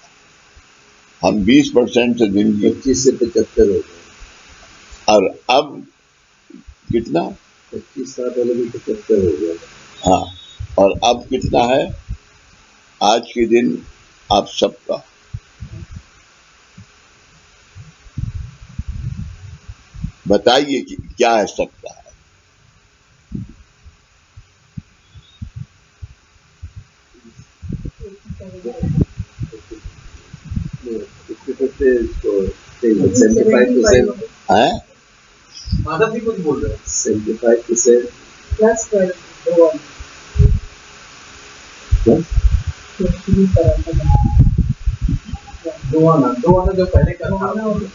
हम 20% से जिंदगी 25 से 75 हो गए। और अब कितना? 25 साल पहले भी 75 हो गया। हाँ, और अब कितना है आज के दिन आप सबका? बताइए कि क्या है सबका? है? माधव जी कुछ बोल रहे हैं। 75% प्लस कर दो आना जो पहले का था।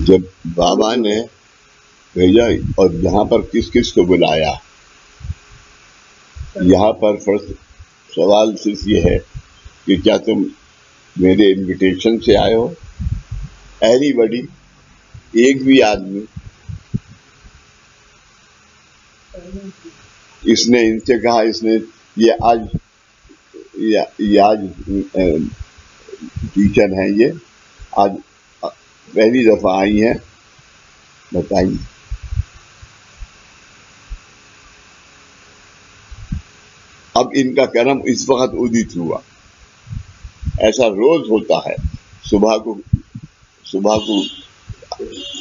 जब बाबा ने भेजा और यहाँ पर किस किस को बुलाया, यहाँ पर फर्स्ट सवाल सिर्फ ये है कि क्या तुम मेरे इनविटेशन से आए हो? एनीबडी, एक भी आदमी? इसने इनसे कहा, इसने ये आज टीचर हैं, ये आज पहली दफा आई हैं, बताइए। अब इनका कर्म इस वक्त उदित हुआ, ऐसा रोज होता है। सुबह को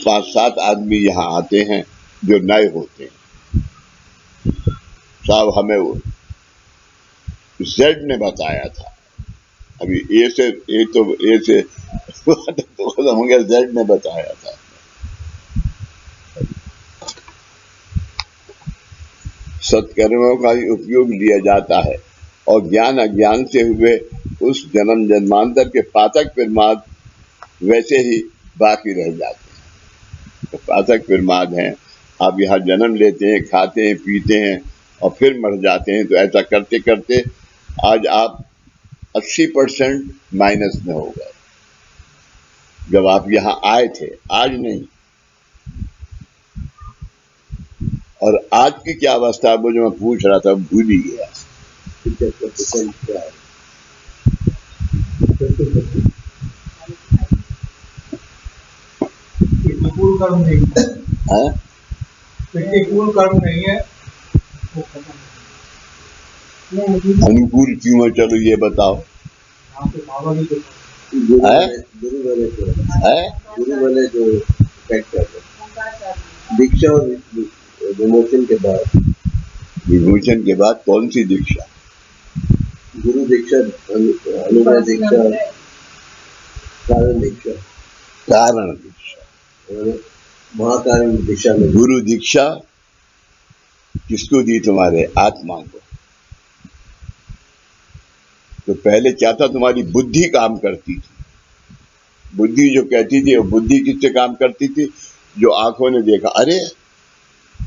5-7 आदमी यहाँ आते हैं जो नए होते हैं। साहब हमें वो जेड ने बताया था, अभी ए से तो मुझे जेड ने बताया था। सत्कर्मों का ही उपयोग लिया जाता है और ज्ञान अज्ञान से हुए उस जन्म जन्मांतर के पातक प्रमाद वैसे ही बाकी रह जाते हैं। तो पातक प्रमाद हैं, आप यहाँ जन्म लेते हैं, खाते हैं, पीते हैं और फिर मर जाते हैं। तो ऐसा करते करते आज आप 80% माइनस में हो गए जब आप यहाँ आए थे, आज नहीं। और आज की क्या अवस्था है वो जो मैं पूछ रहा था भूल ही गया। अनुकूल कर्म नहीं है, प्रतिकूल कर्म नहीं है, अनुकूल क्यों है? चलो ये बताओ। यहाँ पे बाबा भी गुरु वाले जो इफेक्ट करते हैं दीक्षा और विमोचन के बाद। विमोचन के बाद कौन सी दीक्षा? गुरु दीक्षा, अनुग्रह दीक्षा, कारण दीक्षा। कारण दीक्षा, महाकारण दिशा में। गुरु दीक्षा किसको दी? तुम्हारे आत्मा को। तो पहले क्या था? तुम्हारी बुद्धि काम करती थी। बुद्धि जो कहती थी, वो बुद्धि किससे काम करती थी? जो आंखों ने देखा, अरे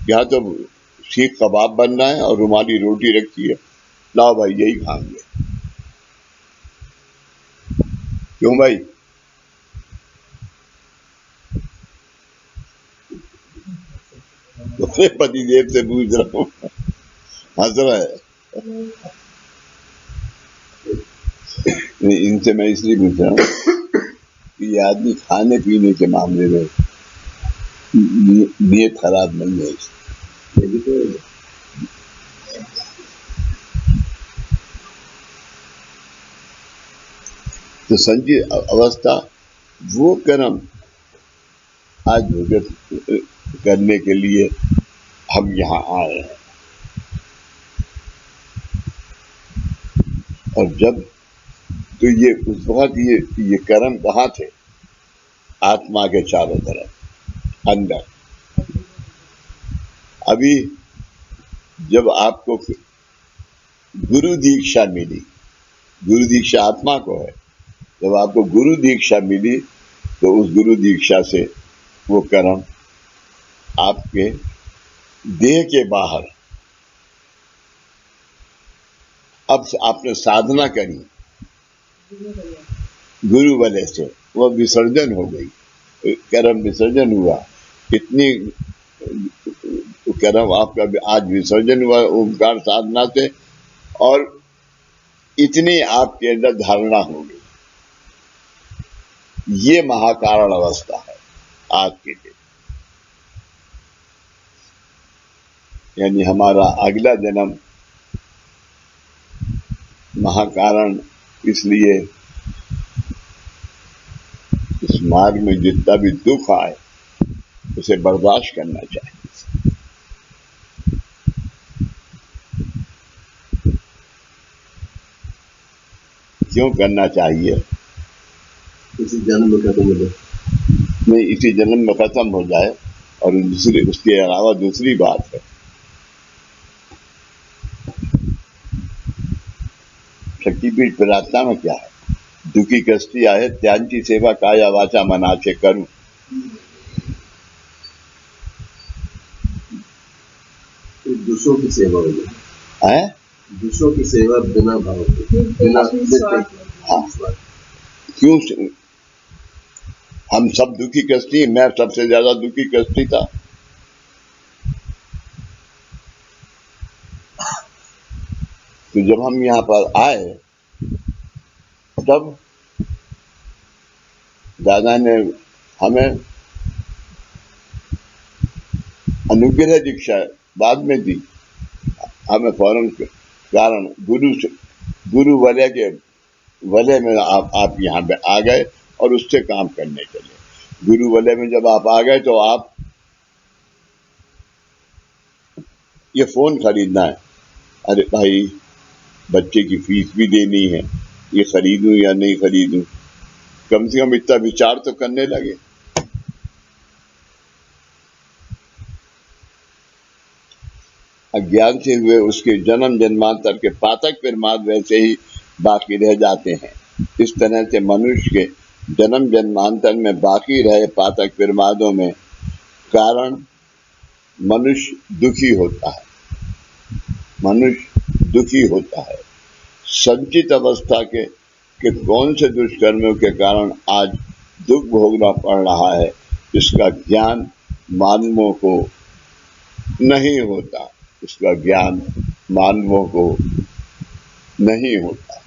यहाँ तो सीख कबाब बनना है और रुमाली रोटी रखी है, लाओ भाई यही खाएंगे। क्यों भाई? तो पतिदेव से पूछ रहा हूँ, हंस रहा है। इनसे मैं इसलिए पूछ रहा हूँ कि ये आदमी खाने पीने के मामले में नियत खराब नहीं है। तो संजीव अवस्था वो कर्म आज भुगत करने के लिए हम यहाँ आए हैं। और जब तो ये उस वक्त ये कर्म कहाँ थे? आत्मा के चारों तरफ अंदर। अभी जब आपको गुरु दीक्षा मिली, गुरु दीक्षा आत्मा को है, जब आपको गुरु दीक्षा मिली तो उस गुरु दीक्षा से वो कर्म आपके देह के बाहर, अब आपने साधना करी गुरु बले से, वह विसर्जन हो गई, कर्म विसर्जन हुआ। कितनी कर्म आपका आज विसर्जन हुआ ओंकार साधना से, और इतनी आपके अंदर धारणा हो गई। ये महाकारण अवस्था है आज के दिन। यानी हमारा अगला जन्म महाकारण, इसलिए इस मार्ग में जितना भी दुख आए उसे बर्दाश्त करना चाहिए। क्यों करना चाहिए? इसी जन्म में खत्म हो जाए। नहीं, इसी जन्म में खत्म हो जाए। और दूसरी, उसके अलावा दूसरी बात है, शक्तिपीठ प्रार्थना में क्या है? दुखी कष्टी आहे त्यांची सेवा काया वाचा मनाचे करूं। दूसरों की सेवा हो जाए। दूसरों की सेवा बिना भाव के, बिना निस्वार्थ। निस्वार्थ। क्यों हम सब दुखी कष्टी, मैं सबसे ज्यादा दुखी कष्टी था। तो जब हम यहाँ पर आए तब दादा ने हमें अनुग्रह दीक्षा बाद में दी, हमें फौरन कारण गुरु वलय के वलय में आप यहाँ पे आ गए और उससे काम करने के लिए। गुरु वलय में जब आप आ गए तो आप ये फोन खरीदना है, अरे भाई बच्चे की फीस भी देनी है, ये खरीदूं या नहीं खरीदूं, कम से कम इतना विचार तो करने लगे। अज्ञान से हुए उसके जन्म जन्मांतर के पातक प्रमाद वैसे ही बाकी रह जाते हैं। इस तरह से मनुष्य के जन्म जन्मांतर में बाकी रहे पातक प्रमादों में कारण मनुष्य दुखी होता है। मनुष्य दुखी होता है। संचित अवस्था के कौन से दुष्कर्मों के कारण आज दुख भोगना पड़ रहा है, इसका ज्ञान मानवों को नहीं होता। इसका ज्ञान मानवों को नहीं होता।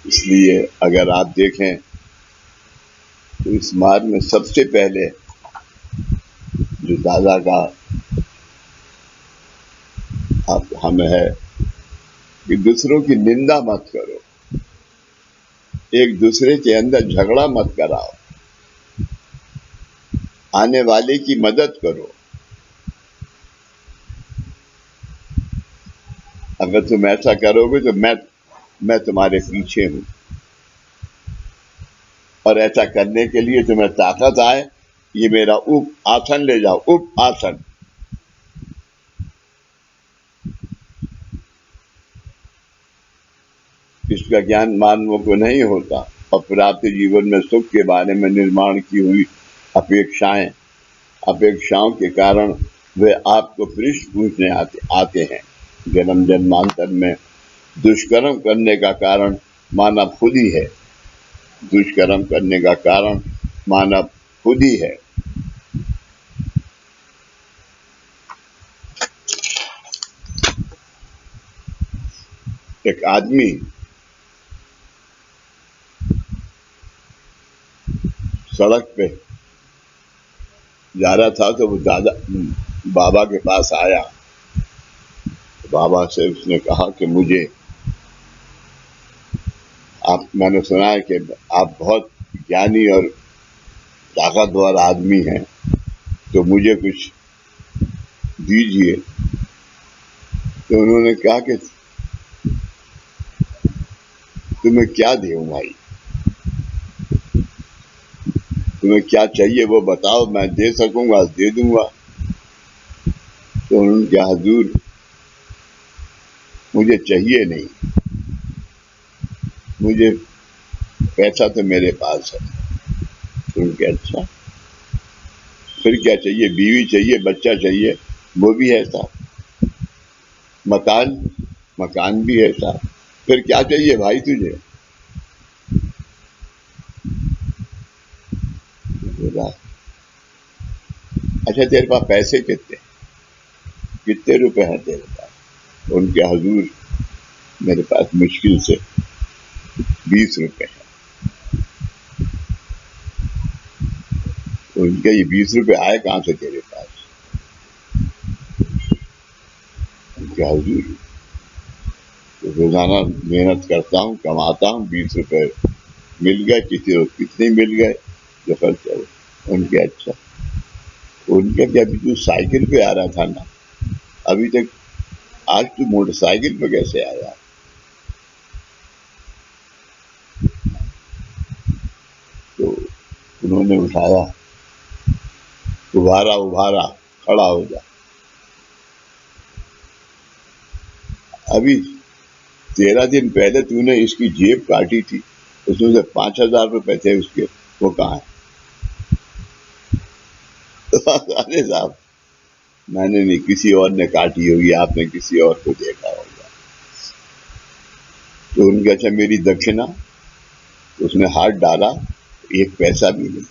इसलिए अगर आप देखें तो इस मार्ग में सबसे पहले जो दादा का आप हमें है कि दूसरों की निंदा मत करो, एक दूसरे के अंदर झगड़ा मत कराओ, आने वाले की मदद करो। अगर तुम ऐसा करोगे तो मैं तुम्हारे पीछे हूं, और ऐसा करने के लिए तुम्हें ताकत आए, ये मेरा उप आसन ले जाओ, उप आसन। इसका ज्ञान मानवों को नहीं होता और प्राप्त जीवन में सुख के बारे में निर्माण की हुई अपेक्षाओं के कारण वे आपको पृष्ठ पूछने आते हैं। जन्म जन्मांतर में दुष्कर्म करने का कारण मानव खुद ही है। दुष्कर्म करने का कारण मानव खुद ही है। एक आदमी सड़क पे जा रहा था तो वो बाबा के पास आया। बाबा से उसने कहा कि मैंने सुना है कि आप बहुत ज्ञानी और ताकतवर आदमी हैं, तो मुझे कुछ दीजिए। तो उन्होंने कहा कि तुम्हें क्या दूं भाई, तुम्हें क्या चाहिए वो बताओ, मैं दे सकूंगा दे दूंगा। तो उन्होंने कहा हुजूर मुझे चाहिए नहीं, मुझे पैसा तो मेरे पास है। तो उनके अच्छा फिर क्या चाहिए, बीवी चाहिए, बच्चा चाहिए, वो भी है साहब, मकान भी है साहब, फिर क्या चाहिए भाई तुझे। बोला अच्छा तेरे पास पैसे कितने रुपए हैं तेरे पास। उनके हुजूर मेरे पास मुश्किल से 20 रुपए हैं। उनके ये 20 रुपए आए कहां से तेरे पास। उनके हुजूर तो रोजाना मेहनत करता हूँ, कमाता हूँ, 20 रुपए मिल गए, कितने मिल गए जो खर्च हो। उनके अच्छा, उनके क्या अभी तू साइकिल पे आ रहा था ना, अभी तक आज तू मोटरसाइकिल पे कैसे आया। तो उन्होंने उठाया, उभारा खड़ा हो जा। अभी 13 दिन पहले तूने इसकी जेब काटी थी, उसमें से 5,000 रुपए थे उसके, वो कहाँ है। अरे साहब मैंने नहीं, किसी और ने काटी होगी, आपने किसी और को देखा होगा। तो उनका अच्छा मेरी दक्षिणा, उसने हाथ डाला, एक पैसा भी नहीं।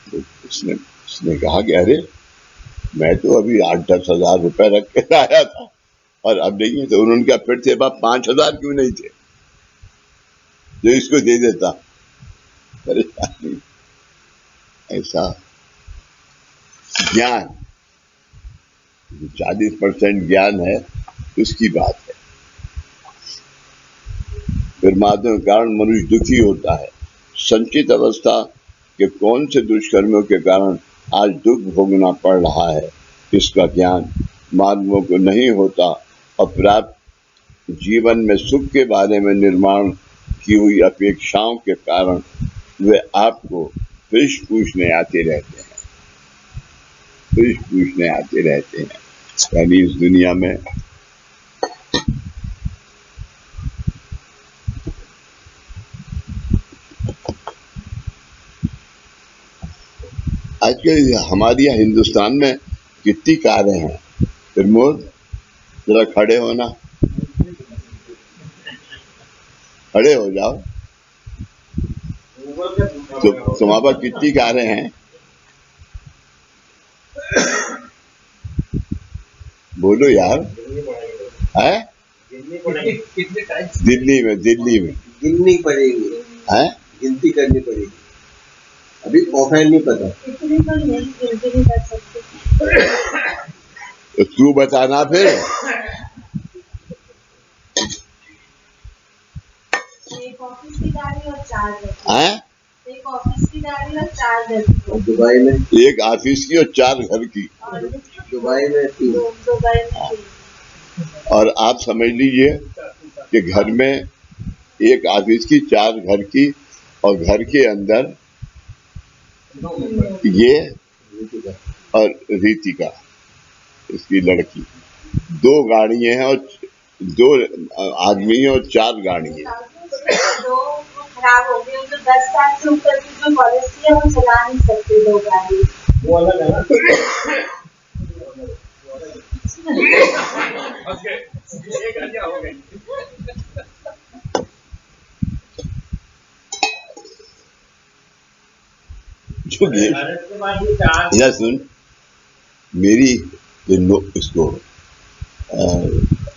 तो उसने कहा कि अरे मैं तो अभी 8-10 हजार रुपए रख के आया था और अब नहीं है। तो उन्होंने कहा फिर से बाप 5,000 क्यों नहीं थे जो इसको दे देता। परेशानी ऐसा ज्ञान, 40% ज्ञान है उसकी बात है। परमात्मा के कारण मनुष्य दुखी होता है। संचित अवस्था के कौन से दुष्कर्मों के कारण आज दुख भोगना पड़ रहा है, इसका ज्ञान मानवों को नहीं होता और प्राप्त जीवन में सुख के बारे में निर्माण की हुई अपेक्षाओं के कारण वे आपको पृष्ठ पूछने आते रहते हैं, पृष्ठ पूछने आते रहते हैं। यानी इस दुनिया में आजकल हमारे यहाँ हिंदुस्तान में कितनी कारें हैं। प्रमोद जरा खड़े होना, खड़े हो जाओ। तो तुम्हारे पास कितनी कारें हैं? बोलो यार। है कितने टाइम्स दिल्ली में गिननी पड़ेगी, है? गिनती करनी पड़ेगी। अभी ऑफलाइन नहीं पता। इतनी तो नहीं गिनती नहीं कर सकते। तो तू बताना फिर। एक ऑफिस की गाड़ी और 4 घर। है? एक ऑफिस की गाड़ी और 4 घर। और दुबई में एक ऑफिस की और 4 घर की। और दुबई में 3। दुबई में 3। और आप समझ लीजिए कि घर में एक ऑफिस की, 4 घर की, और घर के अंदर ये और रीतिका इसकी लड़की, 2 गाड़ियां हैं और 2 आदमी हैं और 4 गाड़ी हैं। 2 खराब हो गए, तो 10 साल से ऊपर की जो पॉलिसी है वो चला नहीं सकते 2 गाड़ी। वो अलग है ना। हो गए। या सुन, मेरी इसको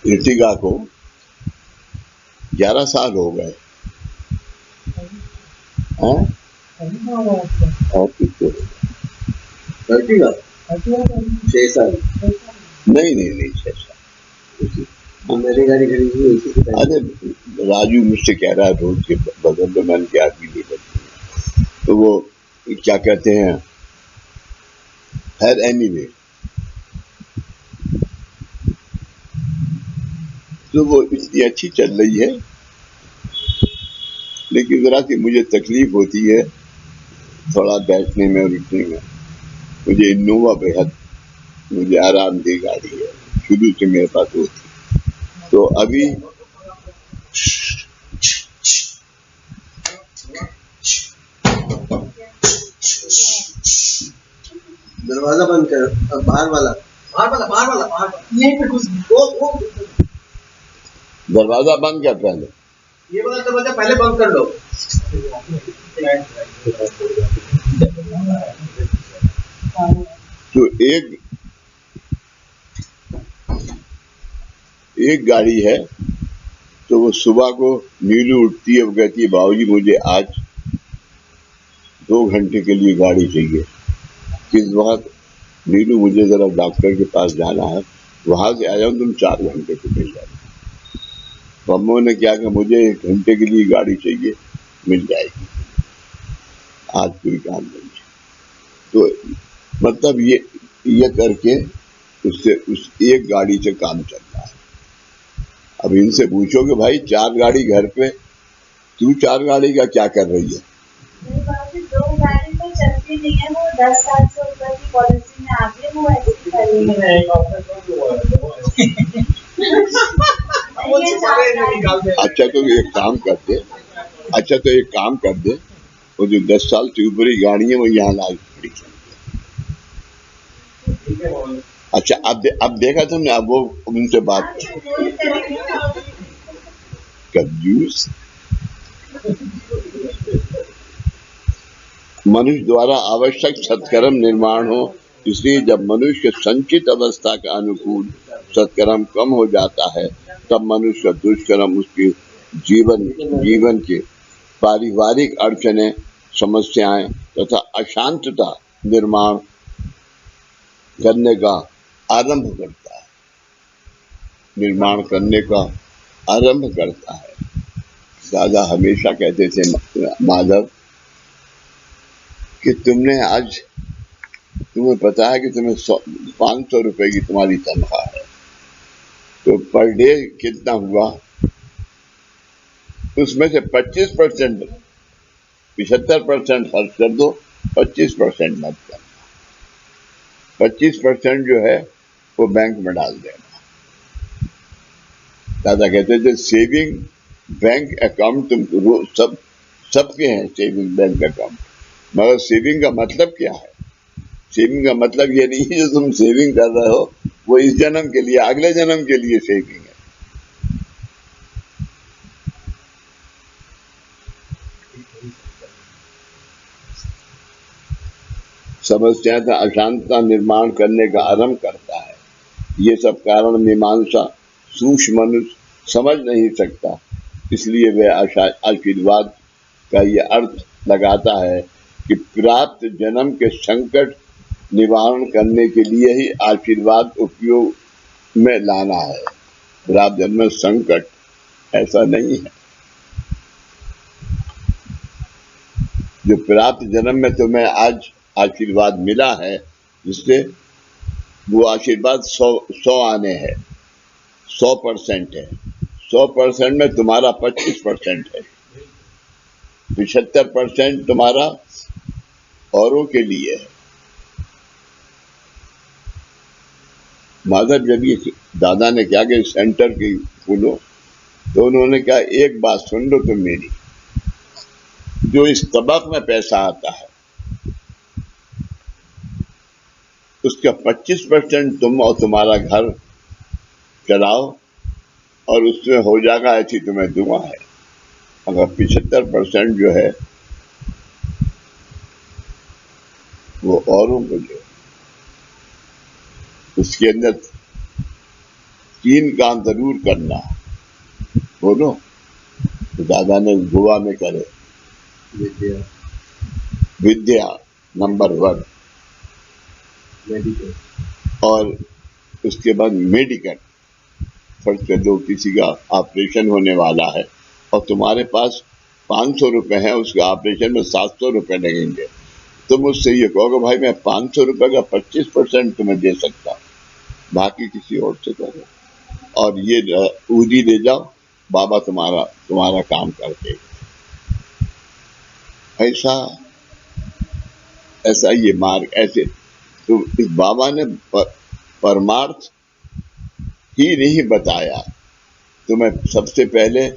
इर्तिगा को 11 साल हो गए। और किसको? लड़की का 6 साल। नहीं 6 साल। तो मेरी गाड़ी खरीदी हुई उसी के टाइम। अरे राजू मुझसे कह रहा है रोड के बगल में, मैंने क्या भी नहीं बची। तो वो क्या कहते हैं, एनीवे, तो वो इतनी अच्छी चल रही है, लेकिन जरा सी मुझे तकलीफ होती है थोड़ा बैठने में और उठने में। मुझे इनोवा बेहद मुझे आरामदेह गाड़ी है, शुरू से मेरे पास वो थी। तो अभी दरवाजा बंद कर, बाहर वाला। यहीं पे घुस वो दरवाजा बंद कर पहले। ये वाला दरवाजा पहले बंद कर लो। तो एक गाड़ी है, तो वो सुबह को नीलू उठती है, वो कहती है बाबूजी मुझे आज 2 घंटे के लिए गाड़ी चाहिए। किस वक्त? नीलू मुझे जरा डॉक्टर के पास जाना है, वहां से आ जाऊं, तुम 4 घंटे को मिल जाएगी। तो अम्मू ने क्या कहा, मुझे 1 घंटे के लिए गाड़ी चाहिए, मिल जाएगी, आज कोई काम नहीं है। तो मतलब ये करके उससे उस एक गाड़ी से काम चल रहा है। अब इनसे पूछो कि भाई 4 गाड़ी घर पे, तू 4 गाड़ी का क्या कर रही है? 2 गाड़ी तो चलती नहीं है, वो 10 साल से ऊपर की पॉलिसी में आगे वो ऐसी कर रही है। अच्छा तो एक काम कर दे, वो जो 10 साल से ऊपर की गाड़ी है वो यहाँ ला खड़ी कर दे। ठीक है बोल। अच्छा, अब देखा तुमने, अब वो उनसे बात हाँ, तो वही करेंगे ना। कंजूस। मनुष्य द्वारा आवश्यक सत्कर्म निर्माण हो, इसलिए जब मनुष्य के संचित अवस्था के अनुकूल सत्कर्म कम हो जाता है, तब मनुष्य का दुष्कर्म उसके जीवन के पारिवारिक अड़चने, समस्याएं तथा अशांतता निर्माण करने का आरंभ करता है। निर्माण करने का आरंभ करता है। दादा हमेशा कहते थे माधव कि तुम्हें पता है कि तुम्हें 500 रुपए की तुम्हारी तनख्वाह है, तो पर डे कितना हुआ, उसमें से 25% 75% खर्च कर दो, 25% मत करना। 25% जो है वो बैंक में डाल देना। दादा कहते थे सेविंग बैंक अकाउंट तुम सबके हैं सेविंग बैंक अकाउंट, मगर सेविंग का मतलब क्या है? सेविंग का मतलब ये नहीं है जो तुम सेविंग कर रहे हो वो इस जन्म के लिए, अगले जन्म के लिए सेविंग है। समस्या का अशांतता निर्माण करने का आरंभ करता है। ये सब कारण मीमांसा सूक्ष्म मनुष्य समझ नहीं सकता, इसलिए वह आशीर्वाद का ये अर्थ लगाता है कि प्राप्त जन्म के संकट निवारण करने के लिए ही आशीर्वाद उपयोग में लाना है। प्राप्त जन्म में संकट ऐसा नहीं है। जो प्राप्त जन्म में तुम्हें आज आशीर्वाद मिला है, जिससे वो आशीर्वाद 100 आने हैं, 100% है। 100% में तुम्हारा 25% है, 75% तुम्हारा औरों के लिए है। माधव जब ये दादा ने क्या कि सेंटर की खोलो, तो उन्होंने कहा एक बात सुन लो तुम मेरी, जो इस तबक में पैसा आता है उसका 25% तुम और तुम्हारा घर चलाओ और उसमें हो जाएगा, ऐसी तुम्हें दुआ है। अगर 75% जो है वो औरों को दो। उसके अंदर 3 काम जरूर करना। बोलो, तो दादा ने गोवा में करे विद्या नंबर 1, मेडिकल, और उसके बाद मेडिकल। फर्ज कर लो किसी का ऑपरेशन होने वाला है और तुम्हारे पास 500 रुपए है, उसके ऑपरेशन में 700 रुपए लगेंगे, तुम उससे ये कहोगे भाई मैं 500 रुपए का 25% तुम्हें दे सकता हूँ, बाकी किसी और से करो, और ये ऊदी ले जाओ, बाबा तुम्हारा काम कर देगा। ऐसा ये मार्ग, ऐसे तो इस बाबा ने परमार्थ ही नहीं बताया, तुम्हें सबसे पहले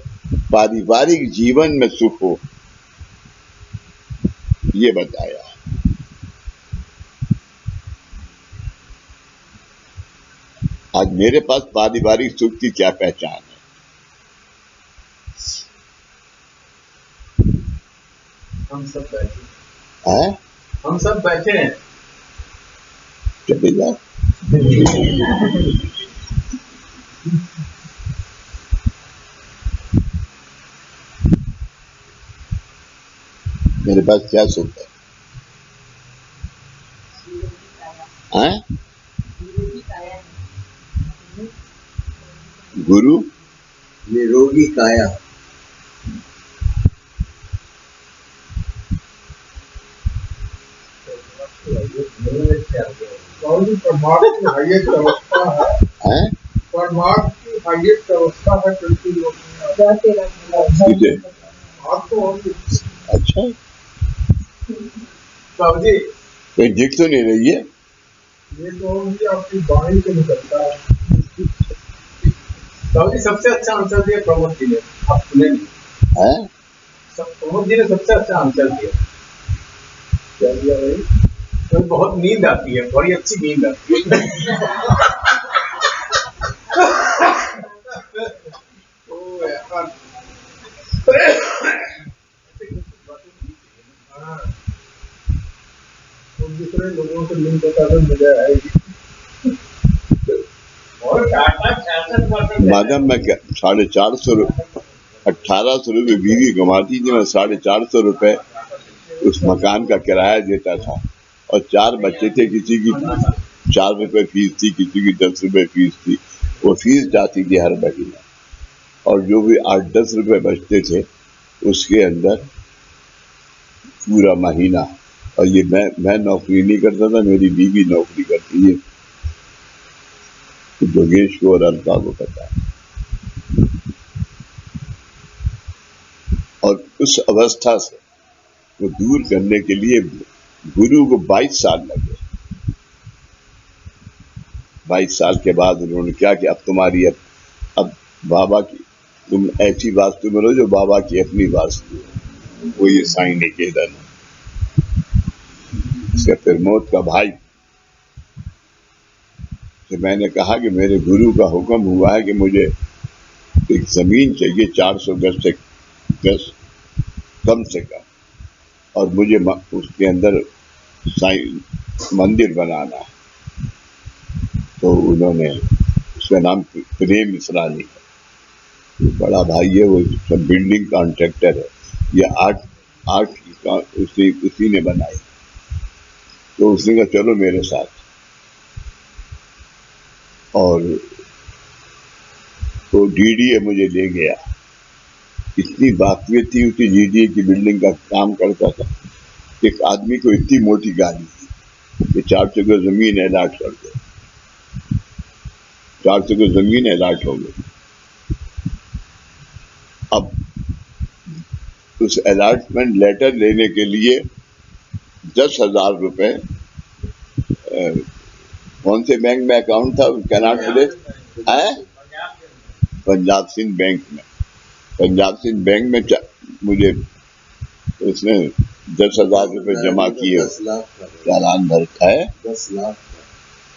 पारिवारिक जीवन में सुख हो ये बताया। आज मेरे पास पारिवारिक सुख की क्या पहचान है? हम सब बैठे हैं? हम सब बैठे हैं। चले जाओ। मेरे पास क्या सुख है? हैं? गुरु निरोगी काया, परमार्थ की हाईएस्ट अवस्था है, हैं? परमार्थ की हाईएस्ट अवस्था है कृषि योग में। किसे? आपको और कुछ अच्छा, बाबू जी कोई दिख तो नहीं रही है। ये तो भी आपकी वाणी से निकलता है। बाबू जी सबसे अच्छा आंसर दिया प्रमोद जी ने, आप सुने नहीं? हैं? प्रमोद जी ने सबसे अच्छा आंसर दिया। क्या दिया भाई? तो बहुत नींद आती है, बड़ी अच्छी नींद आती है। ओ यार, हाँ, तो दूसरे लोगों को नहीं पता तो मजा आएगी। और टाटा 66% माधव मैं 450 1800 रुपये बीवी कमाती थी, मैं 450 रुपये उस मकान का किराया देता था, और 4 बच्चे थे, किसी की 4 रुपए फीस थी, किसी की 10 रुपए फीस थी। वो फीस जाती थी हर महीने, और जो भी 8-10 रुपए बचते थे उसके अंदर पूरा महीना। और ये मैं नौकरी नहीं करता था, मेरी बीवी नौकरी करती है, तो योगेश को और अलका को पता है। और उस अवस्था से वो दूर करने के लिए गुरु को 22 साल लगे। 22 साल के बाद उन्होंने क्या कि अब तुम्हारी अब बाबा की तुम ऐसी वास्तु में रहो जो बाबा की अपनी वास्तु है, वो ये साईं निकेतन है। इसका प्रमोद का भाई तो मैंने कहा कि मेरे गुरु का हुक्म हुआ है कि मुझे एक जमीन चाहिए 400 गज से गज कम से कम, और मुझे उसके अंदर साईं मंदिर बनाना है। तो उन्होंने, उसका नाम प्रेम इसरानी है, बड़ा भाई है, वो सब बिल्डिंग कॉन्ट्रैक्टर है, ये आठ उसी ने बनाई। तो उसने कहा चलो मेरे साथ, और तो डीडीए मुझे ले गया। इतनी वाकफियत थी उसकी, डीडीए की बिल्डिंग का काम करता था। एक आदमी को इतनी मोटी गाड़ी थी कि 400 गज जमीन अलॉट कर दो, 400 गज जमीन अलॉट हो गई। अब उस अलॉटमेंट लेटर लेने के लिए 10,000 रुपए कौन से बैंक में अकाउंट था, कैनाट प्लेस है, पंजाब सिंध बैंक में। पंजाब सिंध बैंक में मुझे उसने 10,000 रुपए जमा किए, 10 लाख का चालान भर है 10 लाख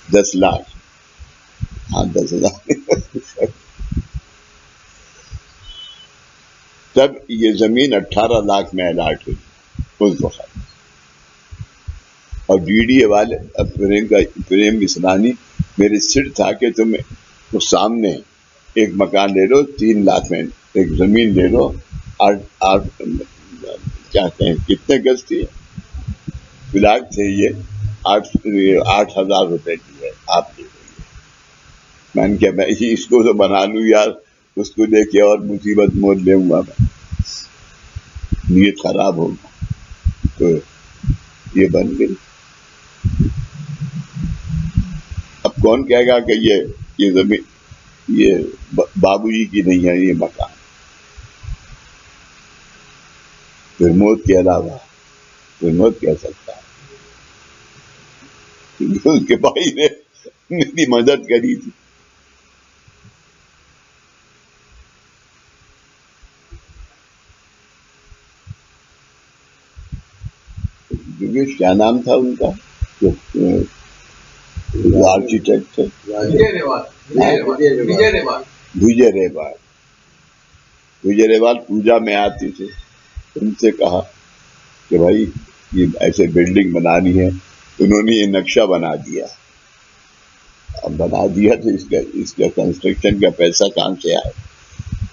10 लाख, हाँ 10,000। तब ये जमीन 18 लाख में अलॉट हुई उस वक्त। और डीडीए वाले अब प्रेम इसरानी मेरे सिर था कि तुम उस सामने एक मकान ले लो 3 लाख में, एक जमीन ले लो, आठ क्या कहें कितने गज थी, प्लाट थे ये 8,000 रुपए की है, आप ले लीजिए। मैंने क्या मैं इसको तो बना लूं यार, उसको लेके और मुसीबत मोल लेऊंगा मैं, नीयत खराब होगा। तो ये बन गई। अब कौन कहेगा कि ये जमीन ये बाबूजी की नहीं है, ये मकान प्रमोद के अलावा प्रमोद कह सकता है, क्योंकि उसके भाई ने मेरी मदद करी थी। योगेश क्या नाम था उनका, जो आर्किटेक्ट थे, विजय रेवाल, विजय रेवाल। विजय रेवाल। विजय रेवाल पूजा में आती थी, उनसे कहा कि भाई ये ऐसे बिल्डिंग बनानी है, उन्होंने ये नक्शा बना दिया। अब बना दिया तो इसका कंस्ट्रक्शन का पैसा कहाँ से आए,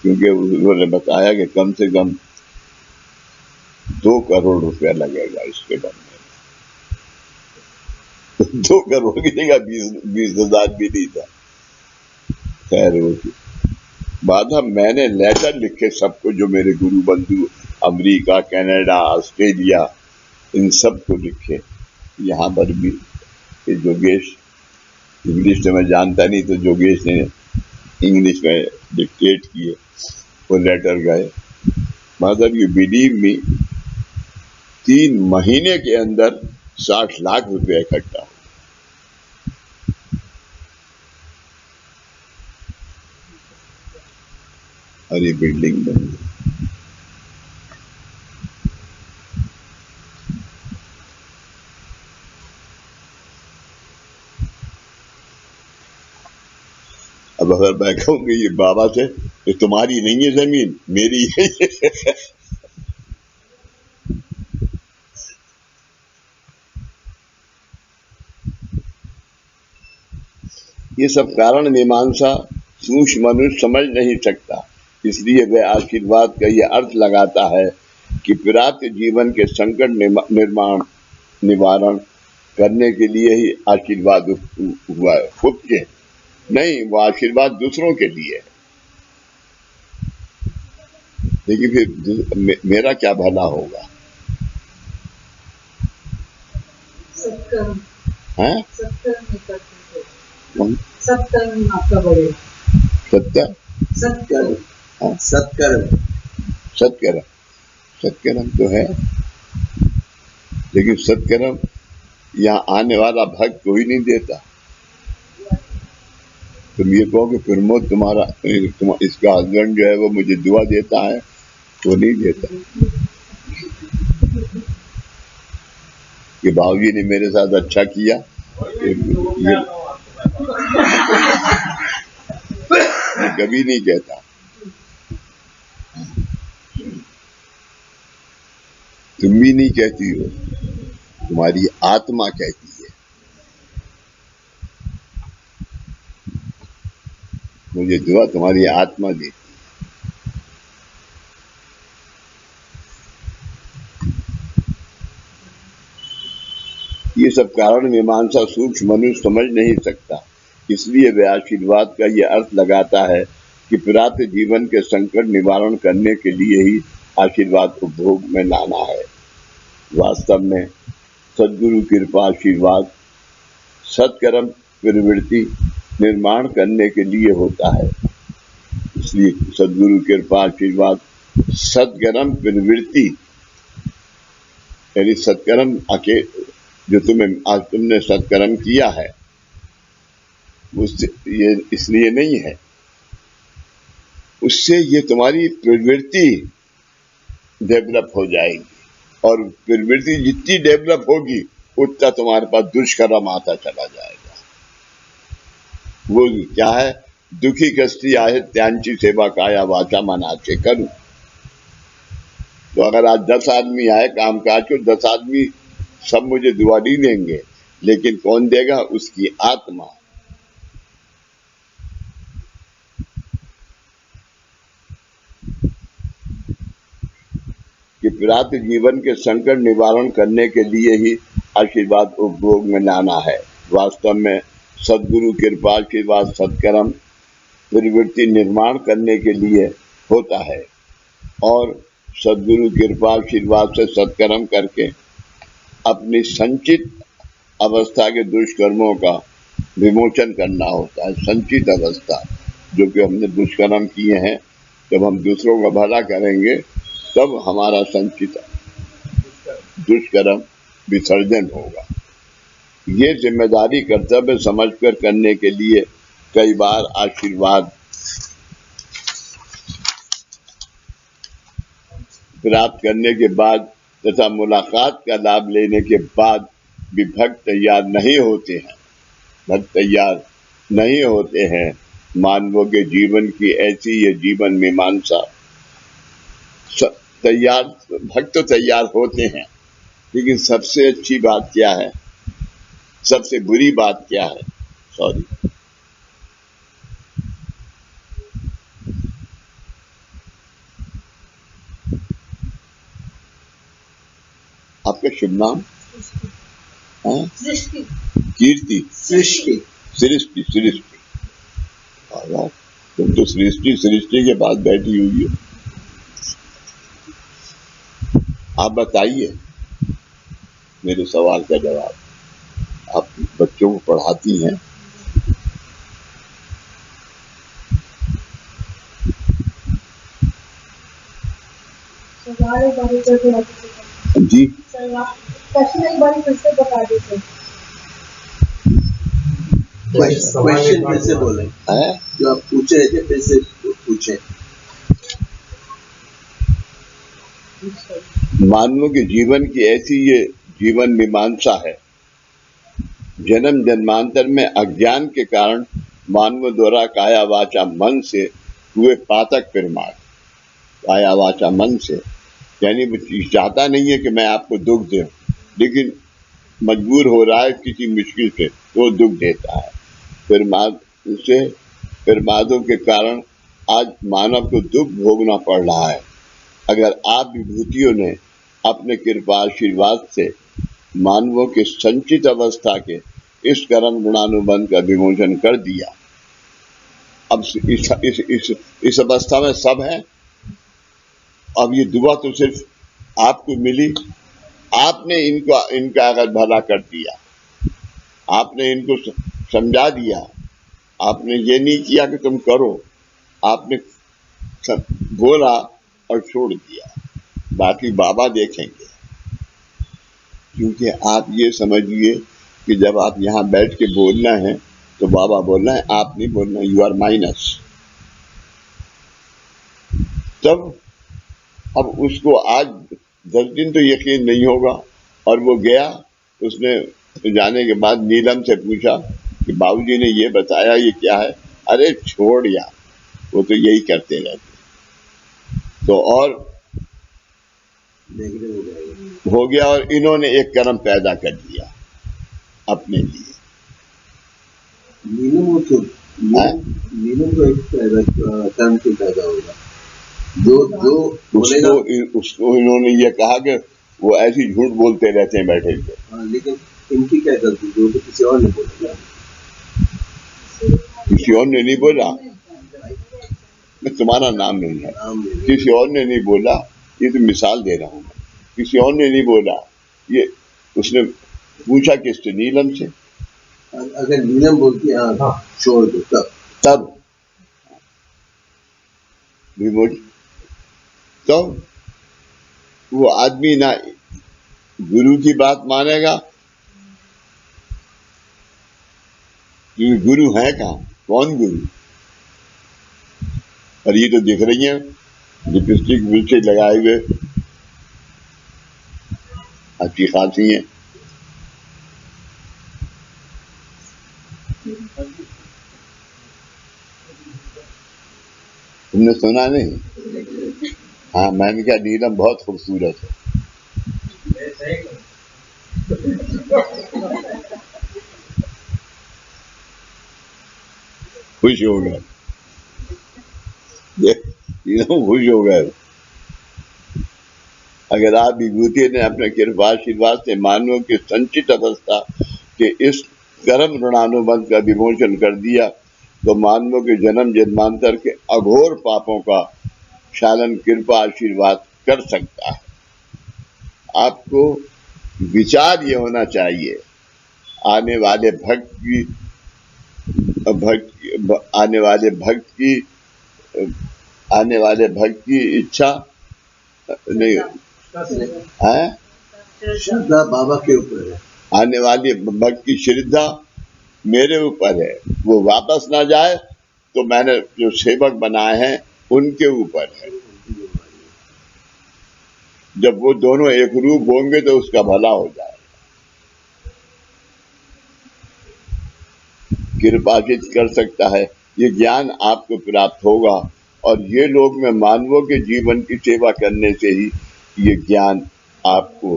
क्योंकि उन्होंने बताया कि कम से कम 2 करोड़ रुपया लगेगा इसके बनने में। 2 करोड़ की जगह 20,000 भी नहीं था। खैर बाद मैंने लेटर लिखे सबको, जो मेरे गुरु बंधु अमेरिका, कनाडा, ऑस्ट्रेलिया, इन सब को लिखे। यहाँ पर भी योगेश इंग्लिश में मैं जानता नहीं, तो योगेश ने इंग्लिश में डिक्टेट किए, वो लेटर गए। मतलब यू बिलीव मी, 3 महीने के अंदर 60 लाख रुपए इकट्ठा हो। और ये बिल्डिंग बन गई। अगर मैं कहूँगी ये बाबा से, ये तुम्हारी नहीं है जमीन, मेरी है। ये सब कारण मीमांसा सूक्ष्म मनुष्य समझ नहीं सकता, इसलिए वह आशीर्वाद का यह अर्थ लगाता है कि प्राप्त जीवन के संकट निवारण करने के लिए ही आशीर्वाद हुआ है, खुद के नहीं, वो आशीर्वाद दूसरों के लिए है। लेकिन फिर मेरा क्या भला होगा? सत्कर्म, हैं? सत्कर्म नहीं करते थे। हम सत्कर्म आपका बढ़ेगा। सत्य सत्कर्म, हाँ? सत्कर्म, सत्कर्म, सत्कर्म तो है, लेकिन सत्कर्म यहाँ आने वाला भक्त कोई नहीं देता। तुम ये कहो कि प्रमोद इसका हस्बैंड जो है वो मुझे दुआ देता है, वो नहीं देता। कि बाबूजी ने मेरे साथ अच्छा किया, ये कभी नहीं कहता। तुम भी नहीं कहती हो, तुम्हारी आत्मा कहती है। मुझे दुआ तुम्हारी आत्मा देती। ये सब कारण मीमांसा सूक्ष्म मनुष्य समझ नहीं सकता, इसलिए वह आशीर्वाद का यह अर्थ लगाता है कि प्राप्त जीवन के संकट निवारण करने के लिए ही आशीर्वाद उपभोग में लाना है। वास्तव में सद्गुरु कृपा आशीर्वाद सत्कर्म प्रवृत्ति निर्माण करने के लिए होता है। इसलिए सद्गुरु कृपा आशीर्वाद सत्कर्म प्रवृत्ति, यानी सत्कर्म आके जो आज तुमने सत्कर्म किया है, उससे ये इसलिए नहीं है, उससे ये तुम्हारी प्रवृत्ति डेवलप हो जाएगी, और प्रवृत्ति जितनी डेवलप होगी उतना तुम्हारे पास दुष्कर्म आता चला जाएगा। वो क्या है? दुखी कष्टी आहे त्यांची सेवा काया वाचा मनाचे करूं। तो अगर आज 10 आदमी आए कामकाज को, 10 आदमी सब मुझे दुआ नहीं देंगे, लेकिन कौन देगा? उसकी आत्मा। कि प्राप्त जीवन के संकट निवारण करने के लिए ही आशीर्वाद उपभोग में लाना है। वास्तव में सद्गुरु कृपा आशीर्वाद सत्कर्म प्रवृत्ति निर्माण करने के लिए होता है, और सद्गुरु कृपा आशीर्वाद से सत्कर्म करके अपनी संचित अवस्था के दुष्कर्मों का विमोचन करना होता है। संचित अवस्था, जो कि हमने दुष्कर्म किए हैं, जब हम दूसरों का भला करेंगे तब हमारा संचित दुष्कर्म विसर्जन होगा। ये जिम्मेदारी कर्तव्य समझकर करने के लिए कई बार आशीर्वाद प्राप्त करने के बाद तथा मुलाकात का लाभ लेने के बाद भी भक्त तैयार नहीं होते हैं। भक्त तैयार नहीं होते हैं। मानवों के जीवन की ऐसी ये जीवन मीमांसा। भक्त तो तैयार होते हैं, लेकिन सबसे अच्छी बात क्या है, सबसे बुरी बात क्या है? सॉरी, आपका शुभ नाम? कीर्ति, सृष्टि, सृष्टि, सृष्टि। तुम तो सृष्टि के पास बैठी हुई हो। आप बताइए मेरे सवाल का जवाब। आप बच्चों को पढ़ाती हैं, जी? क्वेश्चन एक बार फिर से बता दीजिए। क्वेश्चन फिर से बोले, जो आप पूछ रहे थे फिर से पूछे। मानवों के जीवन की ऐसी ये जीवन मीमांसा है। जन्म जन्मांतर में अज्ञान के कारण मानव द्वारा काया वाचा मन से हुए पातक प्रमाण। काया वाचा मन से यानी वो चाहता नहीं है कि मैं आपको दुख दूं, लेकिन मजबूर हो रहा है किसी मुश्किल से तो दुख देता है। प्रमादों के कारण आज मानव को दुख भोगना पड़ रहा है। अगर आप विभूतियों ने अपने कृपा आशीर्वाद से मानवों के संचित अवस्था के इस कर्म गुणानुबंध का विमोचन कर दिया, अब इस अवस्था में सब है। अब ये दुआ तो सिर्फ आपको मिली, आपने इनका अगर भला कर दिया, आपने इनको समझा दिया, आपने ये नहीं किया कि तुम करो, आपने सब बोला और छोड़ दिया, बाकी बाबा देखेंगे। क्योंकि आप ये समझिए कि जब आप यहाँ बैठ के बोलना है तो बाबा बोलना है, आप नहीं बोलना, यू आर माइनस। तब अब उसको आज 10 दिन तो यकीन नहीं होगा। और वो गया, उसने जाने के बाद नीलम से पूछा कि बाबूजी ने ये बताया, ये क्या है? अरे छोड़ यार, वो तो यही करते रहते। तो और नेगेटिव हो जाएगा। हो गया और इन्होंने एक कर्म पैदा कर दिया अपने लिए। नीलम को एक कर्म से पैदा होगा जो बोलेगा। उसको इन्होंने ये कहा कि वो ऐसी झूठ बोलते रहते हैं बैठे हुए। हाँ, लेकिन इनकी क्या गलती? जो तो किसी और ने बोला, किसी और ने नहीं बोला, मैं तुम्हारा नाम नहीं है, किसी और ने नहीं बोला, ये तो मिसाल दे रहा हूँ मैं। किसी और ने नहीं बोला, ये उसने पूछा किससे? नीलम से। अगर नीलम बोलती है हाँ छोड़ दो, तब भी बोल, तो वो आदमी ना गुरु की बात मानेगा, क्योंकि गुरु है कहाँ? कौन गुरु? और ये तो दिख रही है लिपस्टिक बिल्कुल लगाए हुए, अच्छी खासी है। तुमने सुना नहीं? हाँ, मैंने कहा नीलम बहुत खूबसूरत है। खुश हो गए, नीलम खुश हो गए। अगर आप विभूति ने अपने कृपा आशीर्वाद से मानवों की संचित अवस्था के इस कर्म ऋणानुबंध का विमोचन कर दिया, तो मानवों के जन्म जन्मांतर के अघोर पापों का क्षालन कृपा आशीर्वाद कर सकता है। आपको विचार ये होना चाहिए, आने वाले भक्त की इच्छा नहीं है, श्रद्धा बाबा के ऊपर है। आने वाली भक्त की श्रद्धा मेरे ऊपर है। वो वापस ना जाए तो मैंने जो सेवक बनाए हैं उनके ऊपर है। जब वो दोनों एक रूप होंगे तो उसका भला हो जाएगा। कृपाचित कर सकता है, ये ज्ञान आपको प्राप्त होगा। और ये लोग में मानवों के जीवन की सेवा करने से ही ये ज्ञान आपको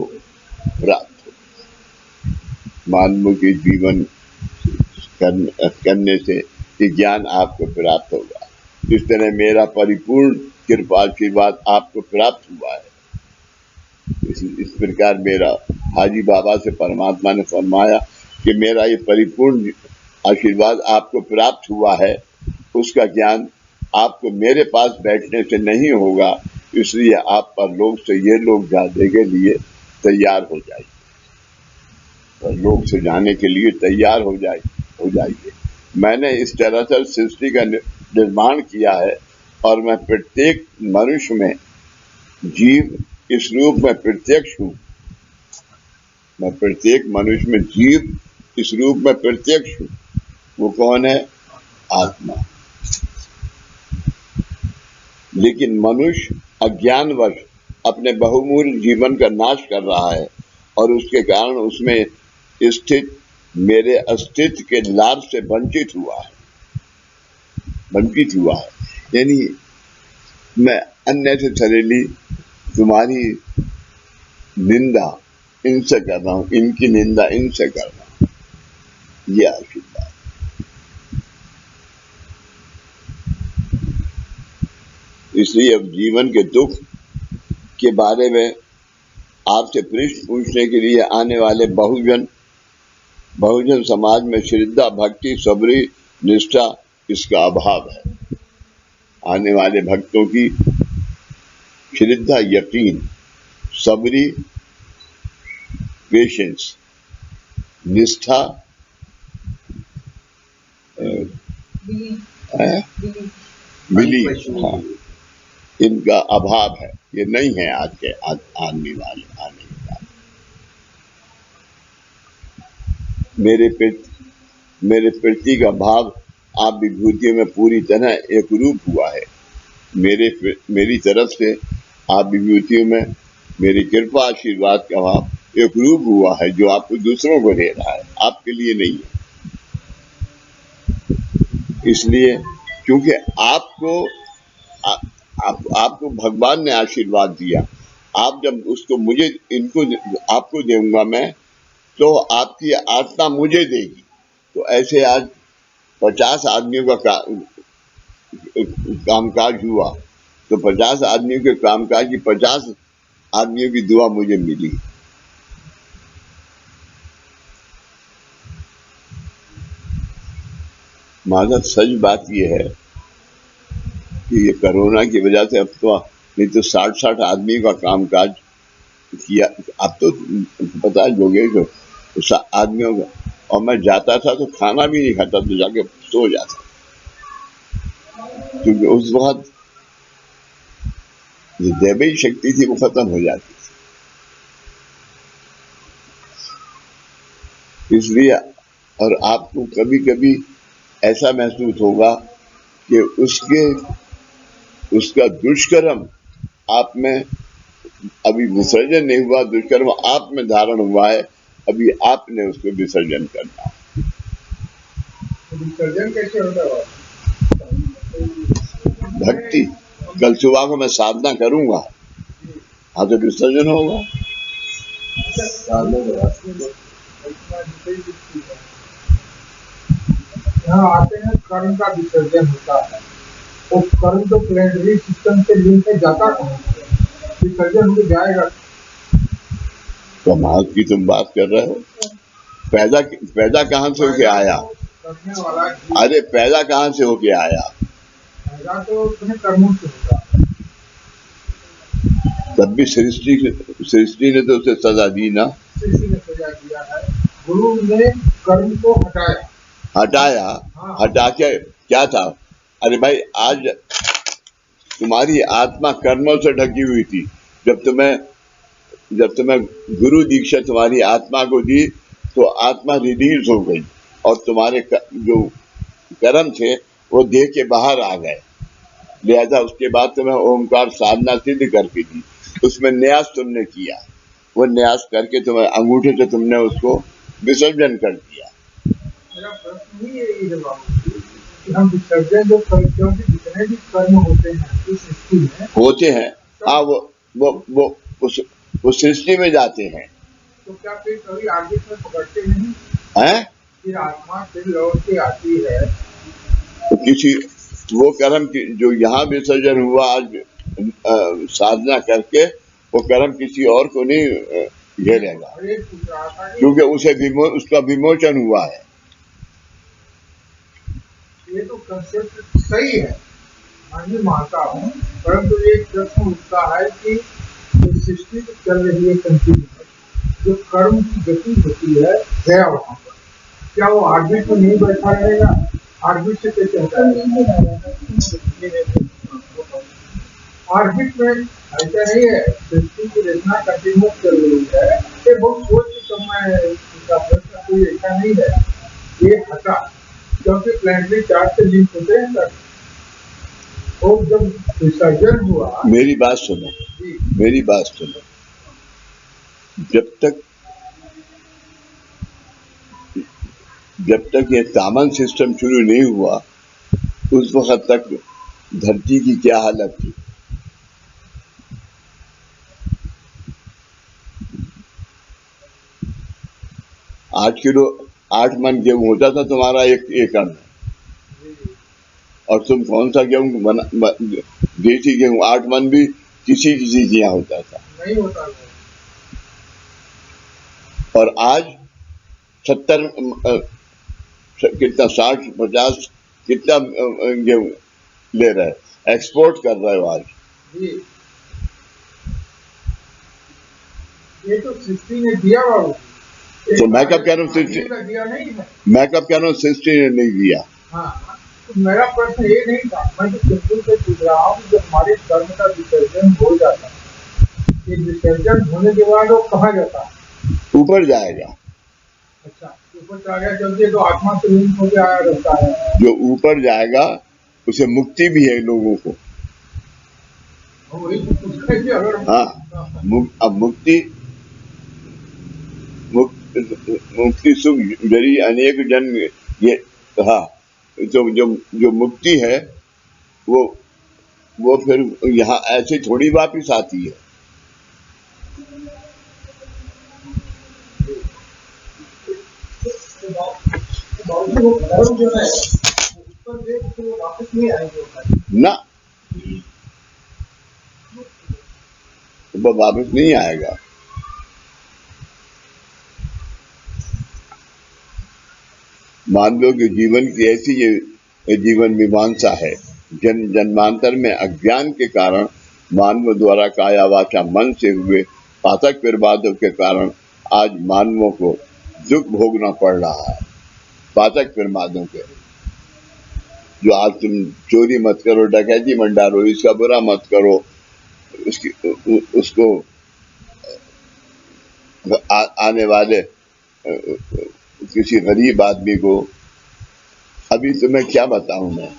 प्राप्त होगा। मानवों के जीवन करने से ये ज्ञान आपको प्राप्त होगा। इस तरह मेरा परिपूर्ण कृपा आशीर्वाद आपको प्राप्त हुआ है। इस प्रकार मेरा हाजी बाबा से परमात्मा ने फरमाया कि मेरा ये परिपूर्ण आशीर्वाद आपको प्राप्त हुआ है, उसका ज्ञान आपको मेरे पास बैठने से नहीं होगा, इसलिए आप परलोक से ये लोग जाने के लिए तैयार हो जाइए। परलोक से जाने के लिए तैयार हो जाइए। मैंने इस तरह से सृष्टि का निर्माण किया है और मैं प्रत्येक मनुष्य में जीव इस रूप में प्रत्यक्ष हूँ। मैं प्रत्येक मनुष्य में जीव इस रूप में प्रत्यक्ष हूँ। वो कौन है? आत्मा। लेकिन मनुष्य अज्ञानवश अपने बहुमूल्य जीवन का नाश कर रहा है और उसके कारण उसमें स्थित मेरे अस्तित्व के लाभ से वंचित हुआ है। वंचित हुआ है। यानी मैं अननेसेसरीली तुम्हारी निंदा इनसे कर रहा हूँ, इनकी निंदा इनसे कर रहा हूँ, ये आशीर्वाद। इसलिए अब जीवन के दुख के बारे में आपसे प्रश्न पूछने के लिए आने वाले बहुजन समाज में श्रद्धा, भक्ति, सबरी, निष्ठा इसका अभाव है। आने वाले भक्तों की श्रद्धा, यकीन, सबरी, पेशेंस, निष्ठा, बिलीफ, हाँ, इनका अभाव है। ये नहीं है आज के आने वाले। मेरे प्रति का भाव आप विभूतियों में पूरी तरह एक रूप हुआ है। मेरी तरफ से आप विभूतियों में मेरी कृपा, आशीर्वाद का भाव एक रूप हुआ है, जो आपको दूसरों को दे रहा है, आपके लिए नहीं है। इसलिए क्योंकि आपको भगवान ने आशीर्वाद दिया, आप जब उसको आपको दूंगा मैं, तो आपकी आत्मा मुझे देगी। तो ऐसे आज 50 आदमियों का कामकाज हुआ, तो 50 आदमियों के कामकाज की 50 आदमियों की दुआ मुझे मिली। माधव, सच बात यह है कि ये कोरोना की वजह से अब तो नहीं तो 60 आदमी का कामकाज किया। अब तो पता है जोगेश आदमियों का, और मैं जाता था तो खाना भी नहीं खाता, तो जाके सो जाता, क्योंकि उस वक्त जो दैवी शक्ति थी वो खत्म हो जाती थी। इसलिए और आपको कभी कभी ऐसा महसूस होगा कि उसका दुष्कर्म आप में अभी विसर्जन नहीं हुआ, दुष्कर्म आप में धारण हुआ है, अभी आपने उसको विसर्जन करना है। विसर्जन कैसे होता है? भक्ति, कल सुबह को मैं साधना करूंगा, हाँ तो विसर्जन होगा। यहाँ आते हैं, कर्म का विसर्जन होता है। वो कर्म तो प्लेनेटरी सिस्टम से लिंक है, जाता कहाँ? विसर्जन हो जाएगा। कमाल की तुम बात कर रहे हो। पैदा कहाँ से होके आया? अरे पैदा कहाँ से होके आया? पैदा तो अपने कर्मों से होता है। तब भी सृष्टि ने तो उसे सजा दी ना। सृष्टि ने सजा दिया है, गुरु ने कर्म को हटाया। हाँ। हटा के क्या था? अरे भाई, आज तुम्हारी आत्मा कर्मों से ढकी हुई थी। जब तुम्हें गुरु दीक्षा तुम्हारी आत्मा को दी, तो आत्मा रिलीज हो गई, और तुम्हारे जो कर्म थे वो देह के बाहर आ गए। लिहाजा उसके बाद तुम्हें ओमकार साधना सिद्ध करके दी, उसमें न्यास तुमने किया, वो न्यास करके तुम्हें अंगूठे से तुमने उसको विसर्जन कर दिया। मेरा प्रश्न ही यही है बाबू कि हम विसर्जन जो क्योंकि जितने भी कर्म होते हैं इस सृष्टि में होते हैं, हाँ, वो उस सृष्टि में जाते हैं। तो क्या फिर कभी आगे में पकड़ते नहीं हैं? फिर आत्मा फिर लौट के आती है? तो किसी वो कर्म जो यहाँ विसर्जन हुआ आज साधना करके, वो कर्म किसी और को नहीं घेरेगा, क्योंकि उसका विमोचन हुआ है। ये तो कंसेप्ट सही है, मैं भी मानता हूँ, परंतु एक प्रश्न उठता है कि सृष्टि चल रही है कंटिन्यूअस, जो कर्म की गति होती है गया वहाँ पर, क्या वो आर्बिट में नहीं बैठा रहेगा? आर्बिट से कैसे हटा रहेगा? आर्बिट में ऐसा नहीं है, सृष्टि की रचना कंटिन्यूअस चल रही है। ये बहुत सोच के समय प्रश्न कोई ऐसा नहीं है, ये हटा क्योंकि प्लेनेटरी चार्ट से लिंक होते हैं सर। और जब विसर्जन हुआ, मेरी बात सुनो, जब तक ये तामन सिस्टम शुरू नहीं हुआ, उस वक्त तक धरती की क्या हालत थी। आठ मन गेहूं होता था तुम्हारा एक एकड़ में, और तुम कौन सा गेहूं देसी गेहूं 8 मन भी किसी के यहाँ होता था, नहीं होता था। और आज 70 कितना 60-50 कितना गेहूं ले रहे, एक्सपोर्ट कर रहे हो आज। जी, ये तो सृष्टि ने दिया बाबू। तो मैं कब कह रहा हूँ सृष्टि, दिया नहीं है। मैं कब कह रहा हूँ सृष्टि ने नहीं दिया। हाँ, तो मेरा प्रश्न ये नहीं था, मैं तो सिंपल से पूछ रहा हूँ जब हमारे धर्म का विसर्जन हो जाता है, ये विसर्जन होने के बाद वो कहाँ जाता है? ऊपर जाएगा। अच्छा, ऊपर चला चलते तो आत्मा से लिंक होकर आया रहता है। जो ऊपर जाएगा उसे मुक्ति भी है लोगों को। वही तो पूछ रहे थे, अगर हाँ, अब मुक्ति सुख जरी अनेक जन्म, ये हाँ, जो मुक्ति है वो फिर यहाँ ऐसे थोड़ी वापिस आती है। धर्म जो है ऊपर गए तो वो वापस नहीं आएंगे ना, वो वापस नहीं आएगा। मान लो कि जीवन की ऐसी ये जीवन मीमांसा है, जन्मांतर में अज्ञान के कारण मानव द्वारा काया वाचा मन से हुए पातक प्रवादों के कारण आज मानवों को दुख भोगना पड़ रहा है। पातक प्रमादों के, जो आज तुम चोरी मत करो, डकैती मत डालो, इसका बुरा मत करो, उसको आने वाले किसी गरीब आदमी को, अभी तुम्हें क्या बताऊं मैं,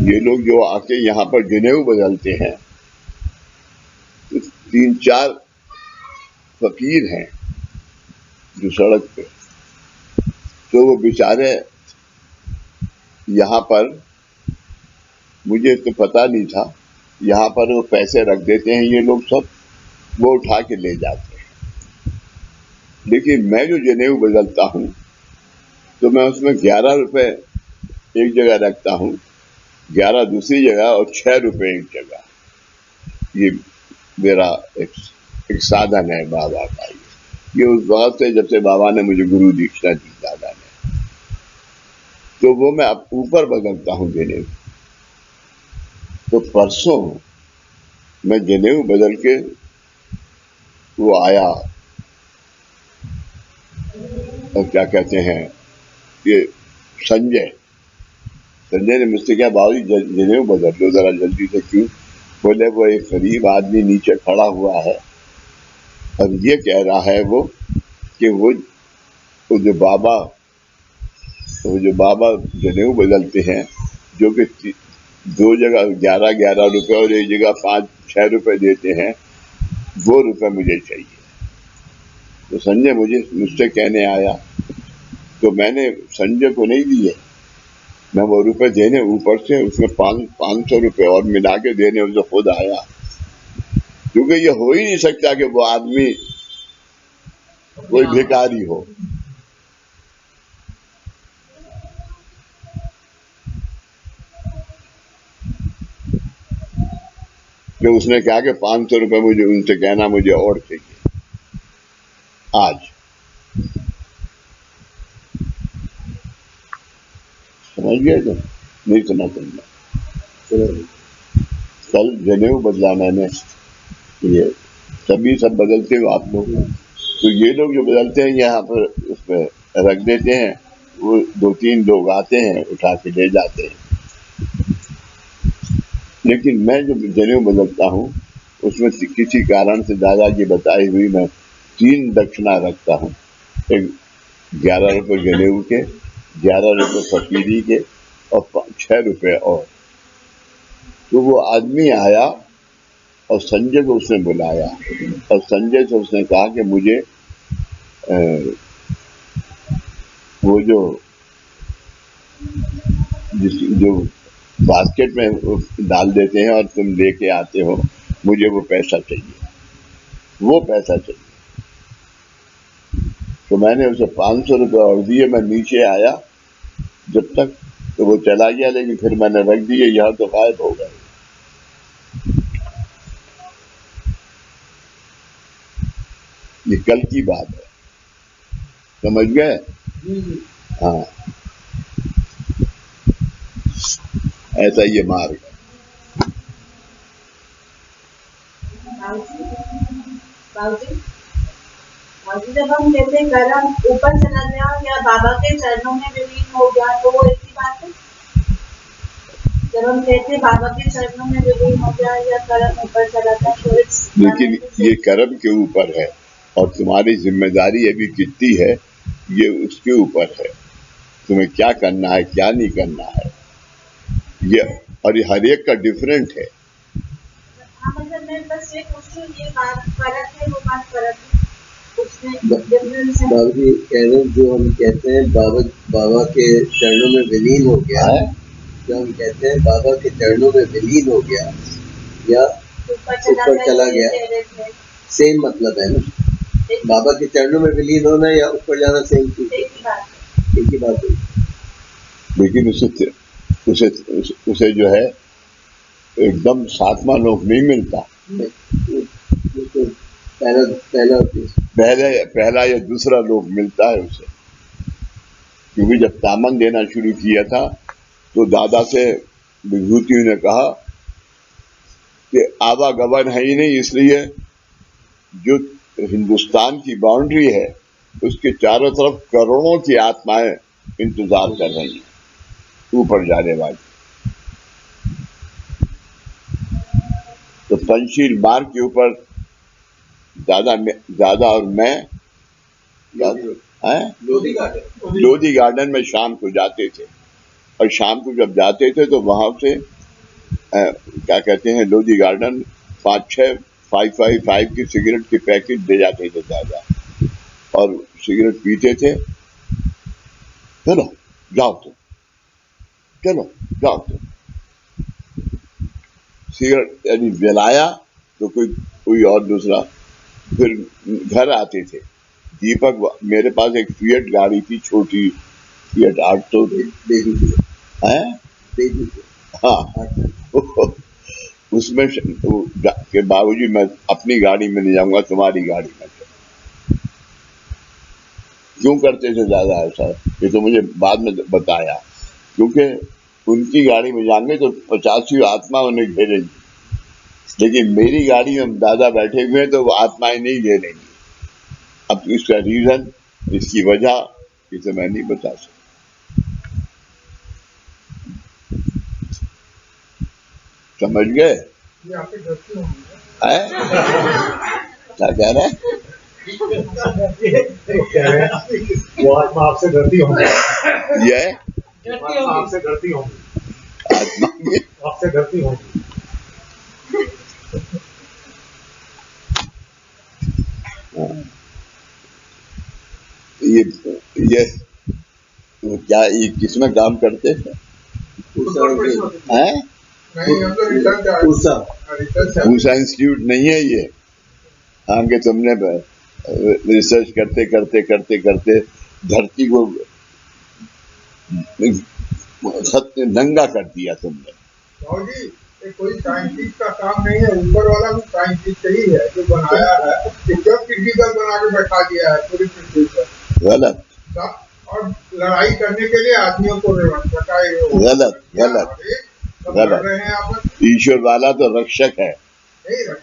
ये लोग जो आके यहाँ पर जनेऊ बदलते हैं, तो 3-4 फकीर हैं जो सड़क पे, तो वो बेचारे यहाँ पर, मुझे तो पता नहीं था, यहाँ पर वो पैसे रख देते हैं ये लोग सब, वो उठा के ले जाते हैं। लेकिन मैं जो जनेऊ बदलता हूँ तो मैं उसमें 11 रुपए एक जगह रखता हूँ, 11 दूसरी जगह और 6 रुपए एक जगह। ये मेरा एक साधन है बाबा का। ये उस वक्त से जब से बाबा ने मुझे गुरु दीक्षा दी, दादा ने, तो वो मैं अब ऊपर बदलता हूँ जनेऊ। तो परसों मैं जनेऊ बदल के वो आया, और क्या कहते हैं, ये संजय ने मुझसे क्या, बाबू जनेऊ बदल लो जरा जल्दी से। क्यों? बोले वो एक गरीब आदमी नीचे खड़ा हुआ है और ये कह रहा है वो कि वो जो बाबा जनेऊ बदलते हैं, जो कि 2 जगह 11 रुपए और एक जगह 5-6 रुपए देते हैं, वो रुपए मुझे चाहिए। तो संजय मुझसे कहने आया, तो मैंने संजय को नहीं दिए, मैं वो रुपए देने ऊपर से उसमें 500 रुपए और मिला के देने उसे खुद आया, क्योंकि ये हो ही नहीं सकता कि वो आदमी कोई भिखारी हो। कि उसने कहा कि 500 रुपए मुझे उनसे कहना मुझे और चाहिए आज। समझ गए तुम? नहीं सुना तुमने? कल जनेऊ बदला मैंने, ये सभी सब बदलते हो आप लोग, तो ये लोग जो बदलते हैं यहाँ पर उसमें रख देते हैं, वो 2-3 लोग आते हैं उठा के ले जाते हैं। लेकिन मैं जो जनेऊ बदलता हूँ उसमें किसी कारण से दादा की बताई हुई मैं 3 दक्षिणा रखता हूँ, एक 11 रुपए जनेऊ के, 11 रुपए फकीरी के और 6 रुपए और। तो वो आदमी आया और संजय को उसने बुलाया और संजय से उसने कहा कि मुझे वो जो जो बास्केट में वो डाल देते हैं और तुम लेके आते हो, मुझे वो पैसा चाहिए, वो पैसा चाहिए। तो मैंने उसे 500 रुपये और दिए। मैं नीचे आया जब तक तो वो चला गया, लेकिन फिर मैंने रख दिए, यहाँ तो गायब हो गए। ये कल की बात है, समझ गए? हाँ, ऐसा ये मार्ग है। बाबूजी, जब हम कहते हैं कर्म ऊपर चला गया या बाबा के चरणों में विलीन हो गया, तो वो एक ही बात है। जब हम कहते हैं बाबा के चरणों में विलीन हो गया या कर्म ऊपर चला गया, तो लेकिन ये कर्म के ऊपर है और तुम्हारी जिम्मेदारी अभी कितनी है ये उसके ऊपर है। तुम्हें क्या करना है, क्या नहीं करना है, ये और ये हर एक का डिफरेंट है। हाँ, मतलब मैं बस ये पूछ रही हूँ, ये बात फर्क है, वो बात फर्क है, उसमें डिफरेंस है। बाबूजी कह रहे हैं, जो हम कहते हैं बाबा के चरणों में विलीन हो गया है, जो हम कहते हैं बाबा के चरणों में विलीन हो गया या ऊपर चला गया, सेम मतलब है ना। बाबा के चरणों में विलीन होना या ऊपर जाना सेम चीज, एक ही बात है। लेकिन उसे जो है एकदम सातवां लोक नहीं मिलता। पहला या दूसरा लोक मिलता है उसे, क्योंकि जब तामन देना शुरू किया था तो दादा से विभूतियों ने कहा कि आवागमन है ही नहीं, इसलिए जो हिंदुस्तान की बाउंड्री है उसके चारों तरफ करोड़ों की आत्माएं इंतजार कर रही हैं ऊपर जाने वाली। तो पंचशील मार्ग के ऊपर दादा और मैं लोधी गार्डन में शाम को जाते थे, और शाम को जब जाते थे तो वहां से क्या कहते हैं, लोधी गार्डन 5-6 555 की सिगरेट के पैकेट दे जाते थे दादा, और सिगरेट पीते थे। चलो जाओ तुम, चलो जाओ तुम। सिगरेट यानी जलाया तो कोई और दूसरा, फिर घर आते थे। दीपक, मेरे पास एक फिएट गाड़ी थी, छोटी फिएट 800 है, हाँ। उसमें के बाबूजी मैं अपनी गाड़ी में नहीं जाऊंगा, तुम्हारी गाड़ी में। क्यों करते थे दादा ऐसा, ये तो मुझे बाद में बताया। क्योंकि उनकी गाड़ी में जाएंगे तो 85 आत्मा उन्हें घेरेंगी, लेकिन मेरी गाड़ी में दादा बैठे हुए हैं तो वो आत्माएं नहीं घेरेंगी। अब इसका रीजन, इसकी वजह इसे मैं नहीं बता सकता। समझ गए? ये आपकी गलती होंगी, क्या कह रहे हैं? वो आत्मा आपसे डरती होंगी, ये आपसे डरती होंगी, आत्मा में आपसे डरती होंगी। ये क्या, ये किसमें काम करते थे? हैं? पूसा इंस्टीट्यूट नहीं है ये। आगे तुमने रिसर्च करते करते करते करते धरती को नंगा कर दिया तुमने। बाबूजी, ये कोई साइंटिस्ट का काम नहीं है, ऊपर वाला भी साइंटिस्ट ही है जो बनाया है। जब फिजिकल बना के बैठा दिया है पूरी पृथ्वी पर। गलत। और लड़ाई करने के लिए आदमियों को बताए। गलत गलत गलत। ईश्वर वाला तो रक्षक है,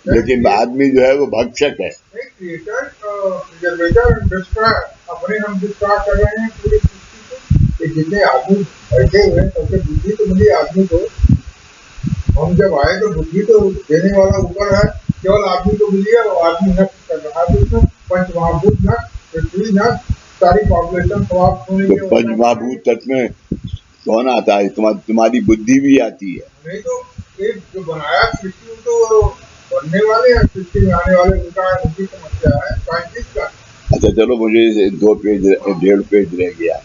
लेकिन आदमी जो है वो भक्षक है। क्रिएटर, प्रिजर्वेटर, डिस्ट्रॉयर, अपने हम डिस्ट्रॉय कर रहे हैं पूरी पृथ्वी को। जितने आदमी बैठे हुए हैं सबसे बुद्धि तो मिली आदमी को। हम जब आए तो बुद्धि तो देने वाला ऊपर है, केवल आदमी को मिली है। वो आदमी नष्ट कर रहा है, उसमें पंचमहाभूत नष्ट, पृथ्वी नष्ट, सारी पॉपुलेशन समाप्त होने के। पंचमहाभूत तत्व में कौन आता है? तुम्हारी बुद्धि भी आती है। नहीं तो एक जो बनाया सृष्टि तो बनने वाले हैं, सृष्टि में आने वाले उनकी समस्या है साइंटिस्ट का। अच्छा चलो, मुझे 2 पेज 1.5 पेज रह गया।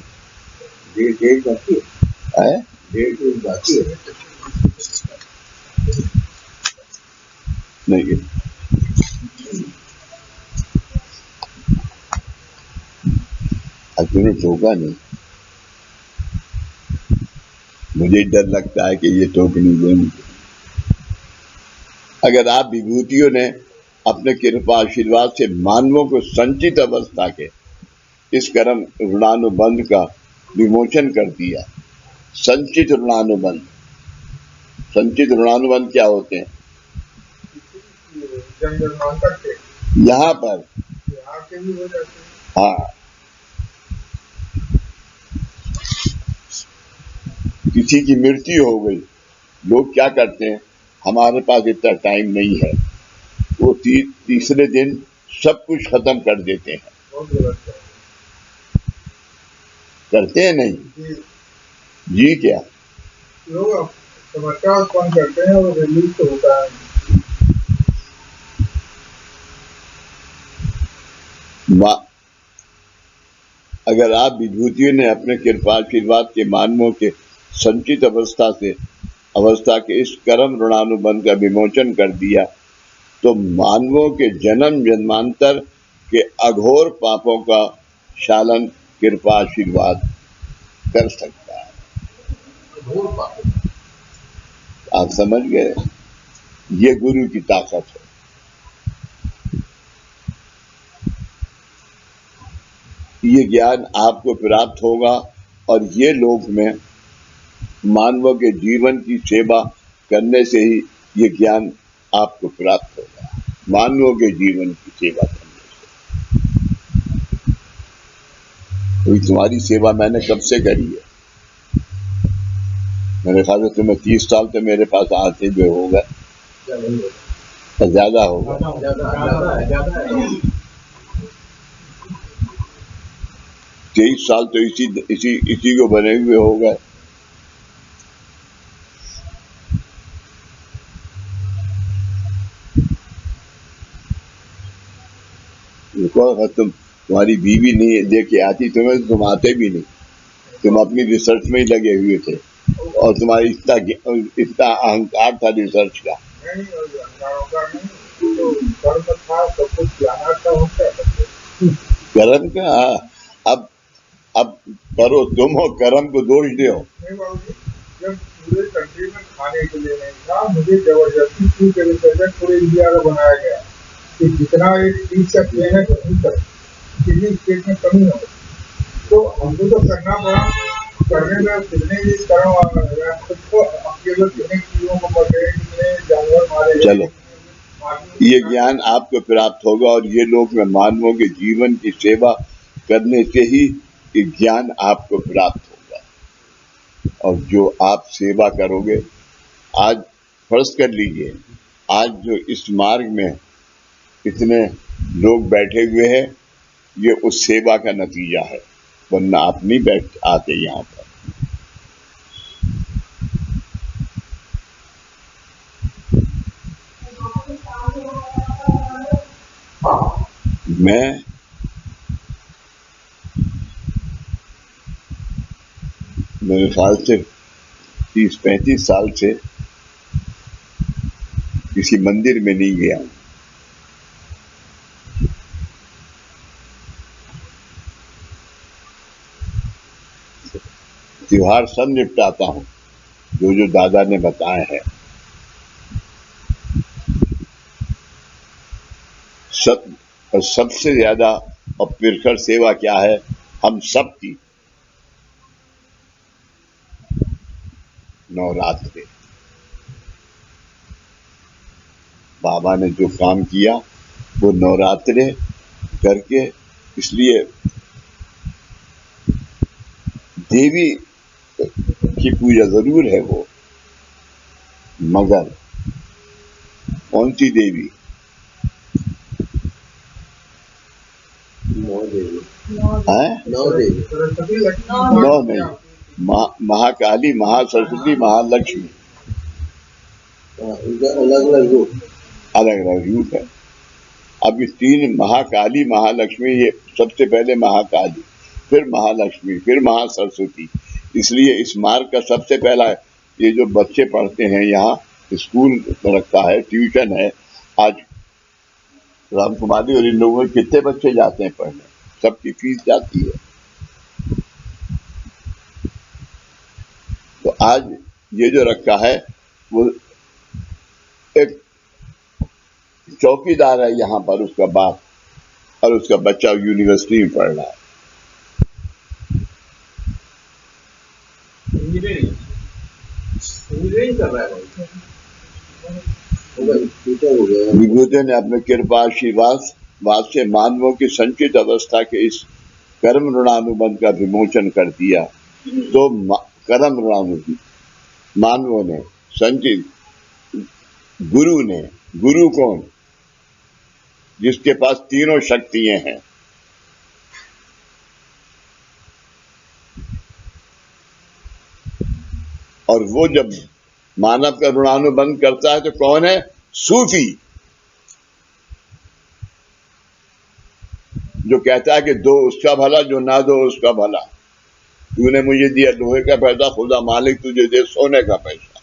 डेढ़ बाकी है, डेढ़ दिन बाकी है। नहीं, अतुल टोका नहीं, मुझे डर लगता है कि ये टोक नहीं देंगे। अगर आप विभूतियों ने अपने कृपा आशीर्वाद से मानवों को संचित अवस्था के इस कर्म ऋणानुबंध का विमोचन कर दिया। संचित ऋणानुबंध, संचित ऋणानुबंध क्या होते हैं? जन जन्मांतर के यहाँ पर यहाँ के भी हो जाते हैं। हाँ, किसी की मृत्यु हो गई, लोग क्या करते हैं, हमारे पास इतना टाइम नहीं है, वो तीसरे दिन सब कुछ खत्म कर देते हैं। बहुत गलत है। करते हैं नहीं? जी, जी क्या? लोग समाचार उत्पन्न करते हैं और रिलीज तो होता है। अगर आप विभूतियों ने अपने कृपाशीर्वाद के मानवों के संचित अवस्था के इस कर्म ऋणानुबंध का विमोचन कर दिया, तो मानवों के जन्म जन्मांतर के अघोर पापों का शालन कृपाशीर्वाद कर सकता है। अघोर पाप। आप समझ गए? ये गुरु की ताकत है। ये ज्ञान आपको प्राप्त होगा और ये लोक में मानवों के जीवन की सेवा करने से ही ये ज्ञान आपको प्राप्त होगा। मानवों के जीवन की सेवा करने से। तो तुम्हारी सेवा मैंने कब से करी है? मेरे ख्याल से तुम्हें 30 साल तो मेरे पास आते जो होगा, ज्यादा होगा। ज्यादा है। 23 साल तो इसी को बने हुए हो गए। तुम्हारी बीवी नहीं लेके आती तुम्हें, तुम आते भी नहीं, तुम अपनी रिसर्च में ही लगे हुए थे और तुम्हारी इतना अहंकार था रिसर्च का। नहीं, तो कर्म था, सब कुछ ज्ञान का होता है। कर्म का अब करो तुम हो, कर्म को दोष दो। नहीं बाबूजी, जब पूरे कंट्री में खाने के लिए नहीं था, मुझे जबरदस्ती फूड एग्रीकल्चर पूरे इंडिया का बनाया गया कि जितना एक चीज का ट्रेन है वहीं तक किसी स्टेट में कमी हो, तो हमको तो करना पड़ा। करने में कितने भी कर्म सबको अकेले कितने चीजों को पकड़े, कितने जानवर मारे। चलो, ये ज्ञान आपको प्राप्त होगा और ये लोग में मानवों के जीवन की सेवा करने से ही ये ज्ञान आपको प्राप्त होगा। और जो आप सेवा करोगे, आज फर्ज कर लीजिए, आज जो इस मार्ग में इतने लोग बैठे हुए हैं, ये उस सेवा का नतीजा है, वरना आप नहीं बैठ आते यहाँ पर। मैं मेरे ख्याल से 30-35 साल से किसी मंदिर में नहीं गया हूँ। त्योहार सब निपटाता हूँ जो दादा ने बताए हैं। सबसे ज्यादा और प्रखर सेवा क्या है हम सब की? नवरात्रि। बाबा ने जो काम किया वो नवरात्रि करके, इसलिए देवी की पूजा जरूर है वो, मगर कौन सी देवी? नौ देवी। सरस्वती लक्ष्मी। नौ नहीं, महाकाली, महासरस्वती, महालक्ष्मी। उनका अलग अलग रूप। अलग अलग रूप है। अब ये 3 महाकाली, महालक्ष्मी, ये सबसे पहले महाकाली, फिर महालक्ष्मी, फिर महासरस्वती, इसलिए इस मार्ग का सबसे पहला ये जो बच्चे पढ़ते हैं यहाँ स्कूल रखता है, ट्यूशन है। आज रामकुमारी और इन लोगों में कितने बच्चे जाते हैं पढ़ने, सबकी फीस जाती है। तो आज ये जो रखा है वो एक चौकीदार है यहाँ पर, उसका बाप, और उसका बच्चा यूनिवर्सिटी में पढ़ रहा है। इंजीनियरिंग कर रहा है भाई। विभूति ने अपने कृपा आशीर्वाद से मानवों की संचित अवस्था के इस कर्म ऋणानुबंध का विमोचन कर दिया। तो कर्म ऋणानुबंध मानवों ने संचित, गुरु कौन? जिसके पास तीनों शक्तियां हैं। और वो जब मानव का ऋणानुबंध करता है तो कौन है? सूफी, जो कहता है कि दो उसका भला, जो ना दो उसका भला। तूने मुझे दिया लोहे का पैसा, खुदा मालिक तुझे दे सोने का पैसा।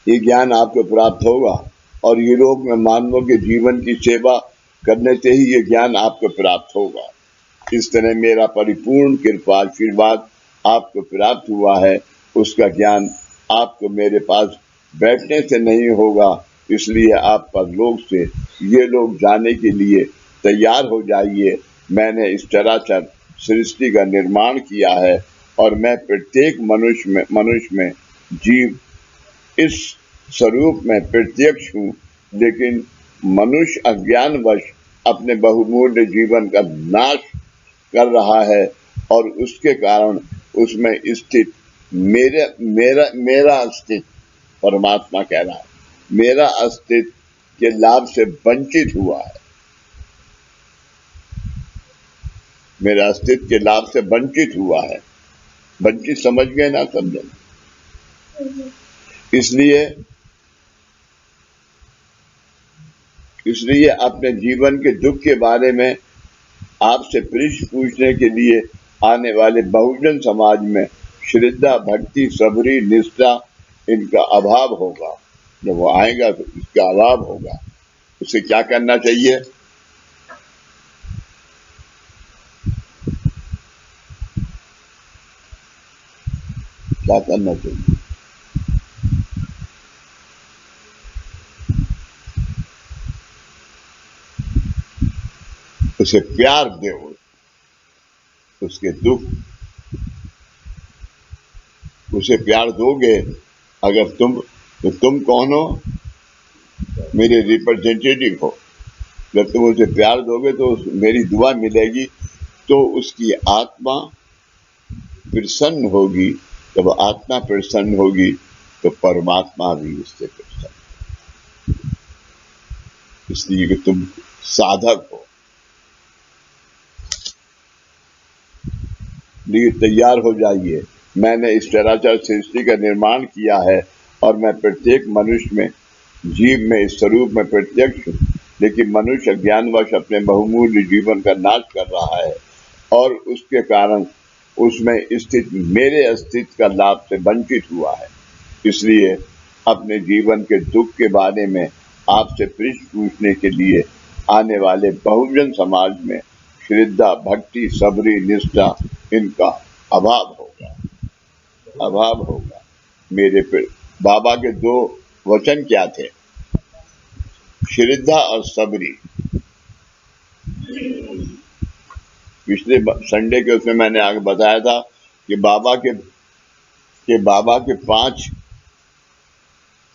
ये ज्ञान आपको प्राप्त होगा और यूरोप में मानवों के जीवन की सेवा करने से ही ये ज्ञान आपको प्राप्त होगा। इस तरह मेरा परिपूर्ण कृपा आशीर्वाद आपको प्राप्त हुआ है, उसका ज्ञान आपको मेरे पास बैठने से नहीं होगा। इसलिए आप परलोक से ये लोग जाने के लिए तैयार हो जाइए। मैंने इस चराचर सृष्टि का निर्माण किया है और मैं प्रत्येक मनुष्य में जीव इस स्वरूप में प्रत्यक्ष हूँ, लेकिन मनुष्य अज्ञानवश अपने बहुमूल्य जीवन का नाश कर रहा है और उसके कारण उसमें स्थित मेरा अस्तित्व, परमात्मा कह रहा है, मेरा अस्तित्व के लाभ से वंचित हुआ है। मेरा अस्तित्व के लाभ से वंचित हुआ है। वंचित समझ गए ना? समझे? इसलिए अपने जीवन के दुख के बारे में आपसे पृष्ठ पूछने के लिए आने वाले बहुजन समाज में श्रद्धा, भक्ति, सबरी, निष्ठा इनका अभाव होगा। जब वो आएगा तो इसका अभाव होगा। उसे क्या करना चाहिए? क्या करना चाहिए? उसे प्यार दो, उसके दुख, उसे प्यार दोगे अगर तुम कौन हो? मेरे रिप्रेजेंटेटिव हो। जब तुम उसे प्यार दोगे तो मेरी दुआ मिलेगी, तो उसकी आत्मा प्रसन्न होगी। जब आत्मा प्रसन्न होगी तो परमात्मा भी उससे प्रसन्न। इसलिए कि तुम साधक हो, लिए तैयार हो जाइए। मैंने इस चराचर सृष्टि का निर्माण किया है और मैं प्रत्येक मनुष्य में, जीव में, इस स्वरूप में प्रत्यक्ष हूँ, लेकिन मनुष्य ज्ञानवश अपने बहुमूल्य जीवन का नाश कर रहा है और उसके कारण उसमें स्थित मेरे अस्तित्व का लाभ से वंचित हुआ है। इसलिए अपने जीवन के दुख के बारे में आपसे पृष्ठ पूछने के लिए आने वाले बहुजन समाज में श्रद्धा, भक्ति, सबरी, निष्ठा इनका अभाव होगा। मेरे बाबा के दो वचन क्या थे? श्रद्धा और सबरी। पिछले संडे के उसमें मैंने आगे बताया था कि बाबा के 5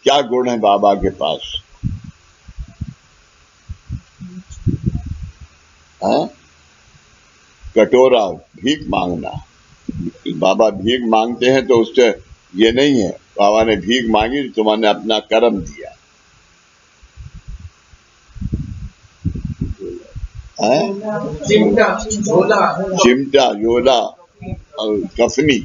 क्या गुण है बाबा के पास? कटोरा, भीख मांगना। बाबा भीख मांगते हैं तो उससे ये नहीं है बाबा ने भीख मांगी तो तुमने अपना कर्म दिया। चिमटा, झोला और कफनी,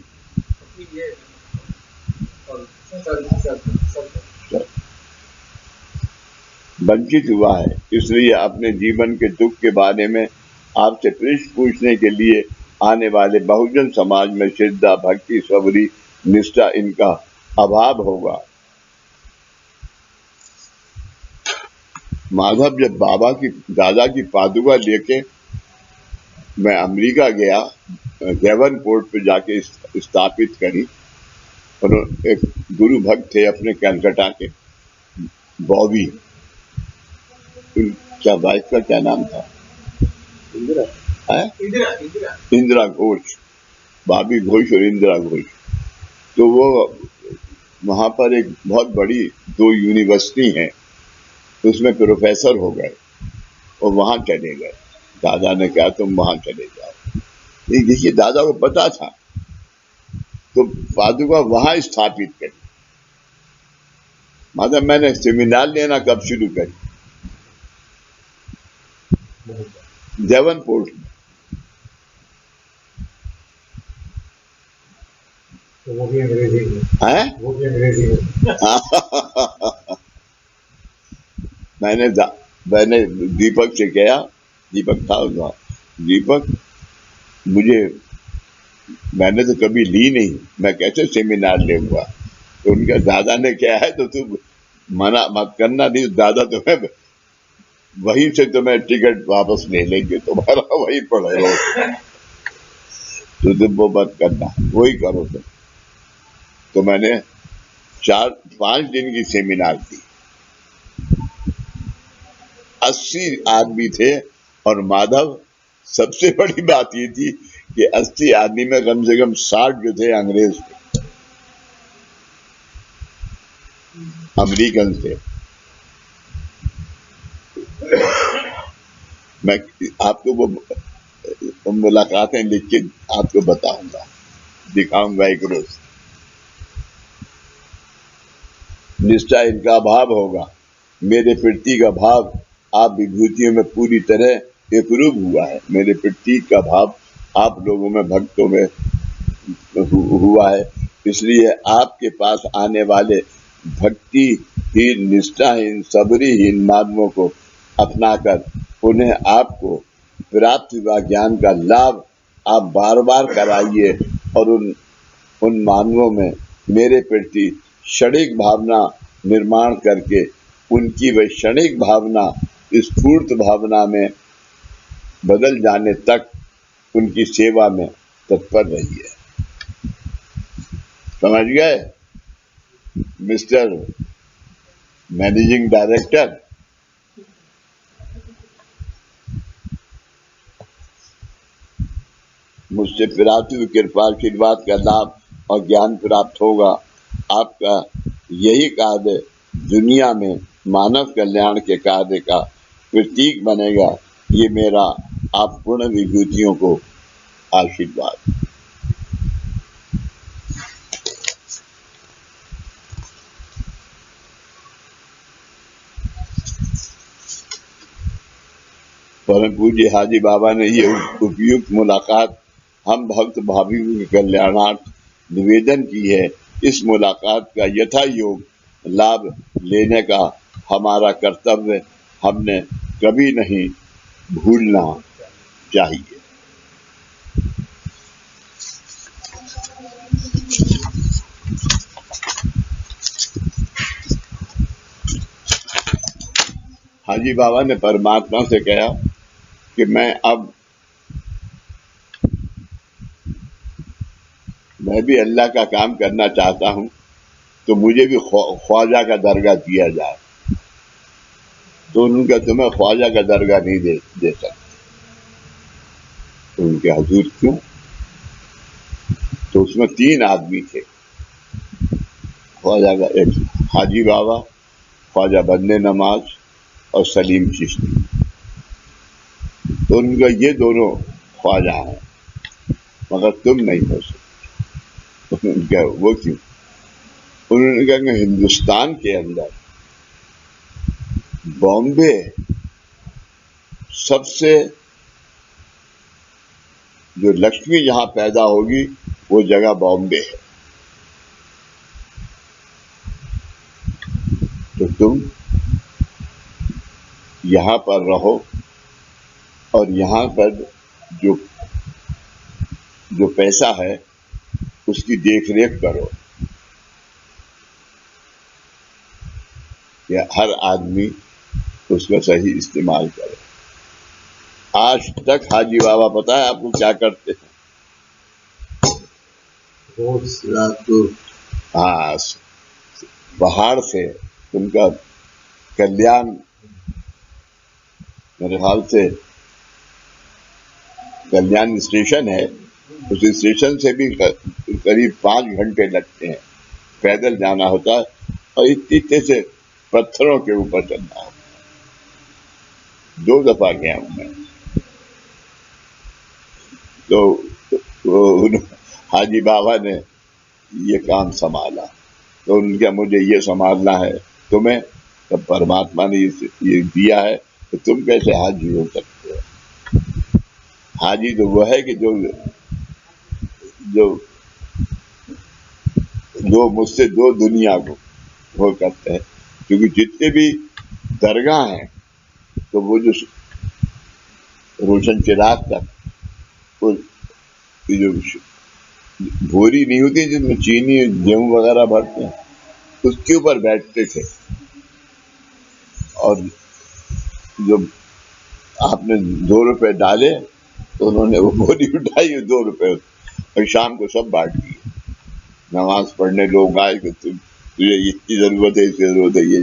वंचित हुआ है। इसलिए अपने जीवन के दुख के बारे में आपसे पृष्ठ पूछने के लिए आने वाले बहुजन समाज में श्रद्धा, भक्ति, सबरी, निष्ठा इनका अभाव होगा। माधव जब दादा की पादुका लेके मैं अमेरिका गया, डेवनपोर्ट पे जाके स्थापित करी, और एक गुरु भक्त थे अपने कलकत्ता के, बॉबी, क्या वाइफ का क्या नाम था? इंदिरा है इंदिरा इंदिरा इंदिरा घोष, बॉबी घोष और इंदिरा घोष। तो वो वहां पर एक बहुत बड़ी 2 यूनिवर्सिटी हैं, उसमें प्रोफेसर हो गए और वहां चले गए। दादा ने कहा तुम वहां चले जाओ। देखिए दादा को पता था, तो पादुका वहां स्थापित करी। मतलब मैंने सेमिनार लेना कब शुरू करी? डेवनपोर्ट में। तो वो भी अंग्रेजी में, है वो भी अंग्रेजी में। मैंने दीपक से कहा, दीपक था उसका, दीपक मैंने तो कभी ली नहीं, मैं कैसे सेमिनार लेऊंगा? तो उनका दादा ने क्या है, तो तुम मना मत करना, नहीं दादा तुम्हें वहीं से तुम्हें टिकट वापस ले लेंगे, तुम्हारा वहीं पड़े रहो, तो तुम वो मत करना, वही करो तुम। तो मैंने 4-5 दिन की सेमिनार की, 80 आदमी थे, और माधव सबसे बड़ी बात ये थी कि 80 आदमी में कम से कम 60 जो थे अंग्रेज थे, अमेरिकन थे। मैं आपको वो मुलाकातें लिख के आपको बताऊंगा, दिखाऊंगा एक रोज। निष्ठा इनका भाव होगा, मेरे प्रति का भाव आप विभूतियों में पूरी तरह एकरूप हुआ है। मेरे प्रति का भाव आप लोगों में, भक्तों में हुआ है, इसलिए आपके पास आने वाले भक्तिहीन, निष्ठाहीन, सबरीहीन मानवों को अपनाकर उन्हें आपको प्राप्त हुआ ज्ञान का लाभ आप बार बार कराइए, और उन मानवों में मेरे प्रति क्षणिक भावना निर्माण करके उनकी वह क्षणिक भावना स्फूर्त भावना में बदल जाने तक उनकी सेवा में तत्पर रहिए। समझ गए मिस्टर मैनेजिंग डायरेक्टर? मुझसे प्राप्त हुई कृपा आशीर्वाद का लाभ और ज्ञान प्राप्त होगा। आपका यही कार्य दुनिया में मानव कल्याण के कार्य का प्रतीक बनेगा। ये मेरा आप पूर्ण विभूतियों को आशीर्वाद। परम पूज्य हाजी बाबा ने ये उपयुक्त मुलाकात हम भक्त भावियों के कल्याणार्थ निवेदन की है। इस मुलाकात का यथा योग लाभ लेने का हमारा कर्तव्य हमने कभी नहीं भूलना चाहिए। हाजी बाबा ने परमात्मा से कहा कि मैं भी अल्लाह का काम करना चाहता हूं, तो मुझे भी ख्वाजा का दर्गा दिया जाए। तो उनका तुम्हें ख्वाजा का दर्गा नहीं दे सकते। तो उनके हजूर क्यों? तो उसमें 3 आदमी थे ख्वाजा का, एक हाजी बाबा, ख्वाजा बंदे नमाज और सलीम चिश्ती। तो उनका ये दोनों ख्वाजा हैं, मगर तुम नहीं हो सकते। उनका वो क्यों? उन्होंने कहा कि हिंदुस्तान के अंदर बॉम्बे सबसे, जो लक्ष्मी जहां पैदा होगी वो जगह बॉम्बे है। तो तुम यहां पर रहो और यहाँ पर जो जो पैसा है उसकी देख रेख करो, या हर आदमी उसका सही इस्तेमाल करे। आज तक हाजी बाबा पता है आपको क्या करते हैं? रोज रात को हाँ, पहाड़ से उनका कल्याण, मेरे ख्याल से कल्याण स्टेशन है, उस स्टेशन से भी करीब 5 घंटे लगते हैं, पैदल जाना होता है और इतने से पत्थरों के ऊपर चलना होता है। 2 दफा गया हूं मैं। तो हाजी बाबा ने ये काम संभाला, तो उनका मुझे ये संभालना है तुम्हें, तो परमात्मा ने ये दिया है, तो तुम कैसे हाजी हो सकते हो? हाजी तो वो है कि जो मुझसे 2 दुनिया को वो करते हैं। क्योंकि जितने भी दरगाह हैं, तो वो जो रोशन चिराग तक वो जो भोरी नहीं होती जिसमें चीनी गेहूं वगैरह भरते हैं, उसके ऊपर बैठते थे, और जब आपने 2 रुपए डाले तो उन्होंने वो बोरी उठाई, 2 रुपए, और शाम को सब बांट दिए। नमाज पढ़ने लोग आए कि तुझे इतनी जरूरत है, इसकी जरूरत है, ये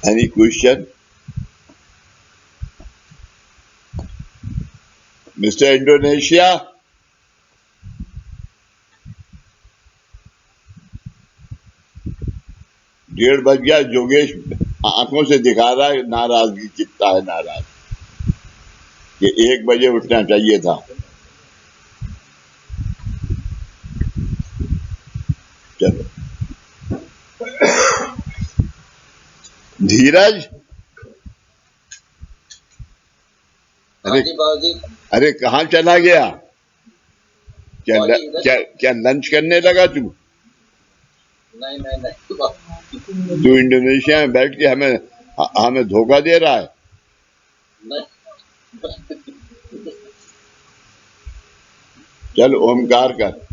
एनी क्वेश्चन? मिस्टर इंडोनेशिया, डेढ़ बज गया। जोगेश आंखों से दिखा रहा है नाराजगी, कितना है नाराज, कि 1 बजे उठना चाहिए था। चलो, धीरज, अरे कहाँ चला गया? क्या लंच करने लगा तू? नहीं तू इंडोनेशिया में बैठ के हमें धोखा दे रहा है। चल ओमकार कर।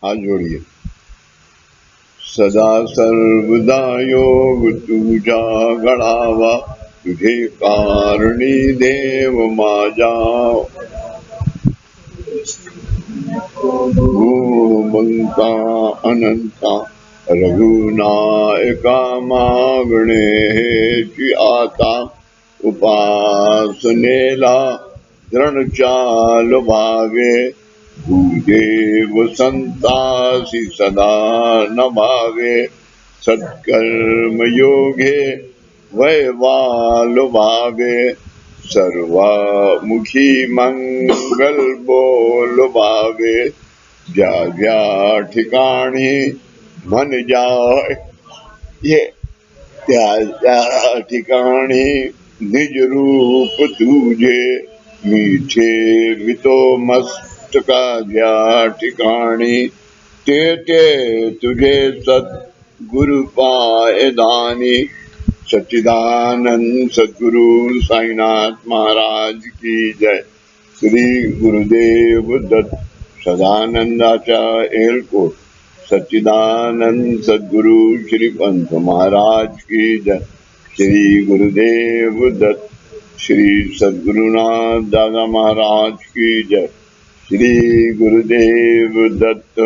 हाथ जोड़िए। सदा सर्वदा योग तुझा गढ़ावा, तुझे कारणी देव माझा। गुणवंता अनंता रघुनायका मागणे हेची आता, उपासनेला दृढ चाल भावे, भूदेव संतासी सदा नभावे। सत्कर्म योगे वैवाल भावे, सर्वामुखी मंगल बोल भावे। ज्या ज्या ठिकाणी मन जाय ये, त्या त्या ठिकाणी निज रूप तुझे, मीठे मितो मस्तका ज्या ठिकाणी, ते ते तुझे सद्गुरु पाय दानी। सच्चिदानंद सद्गुरु साईनाथ महाराज की जय। श्री गुरुदेव दत्त सदानंदाचा एलकोट। सच्चिदानंद सद्गुरु श्री पंत महाराज की जय। श्री गुरुदेव दत्त श्री सद्गुरुनाथ दादा महाराज की जय। श्री गुरुदेव दत्त।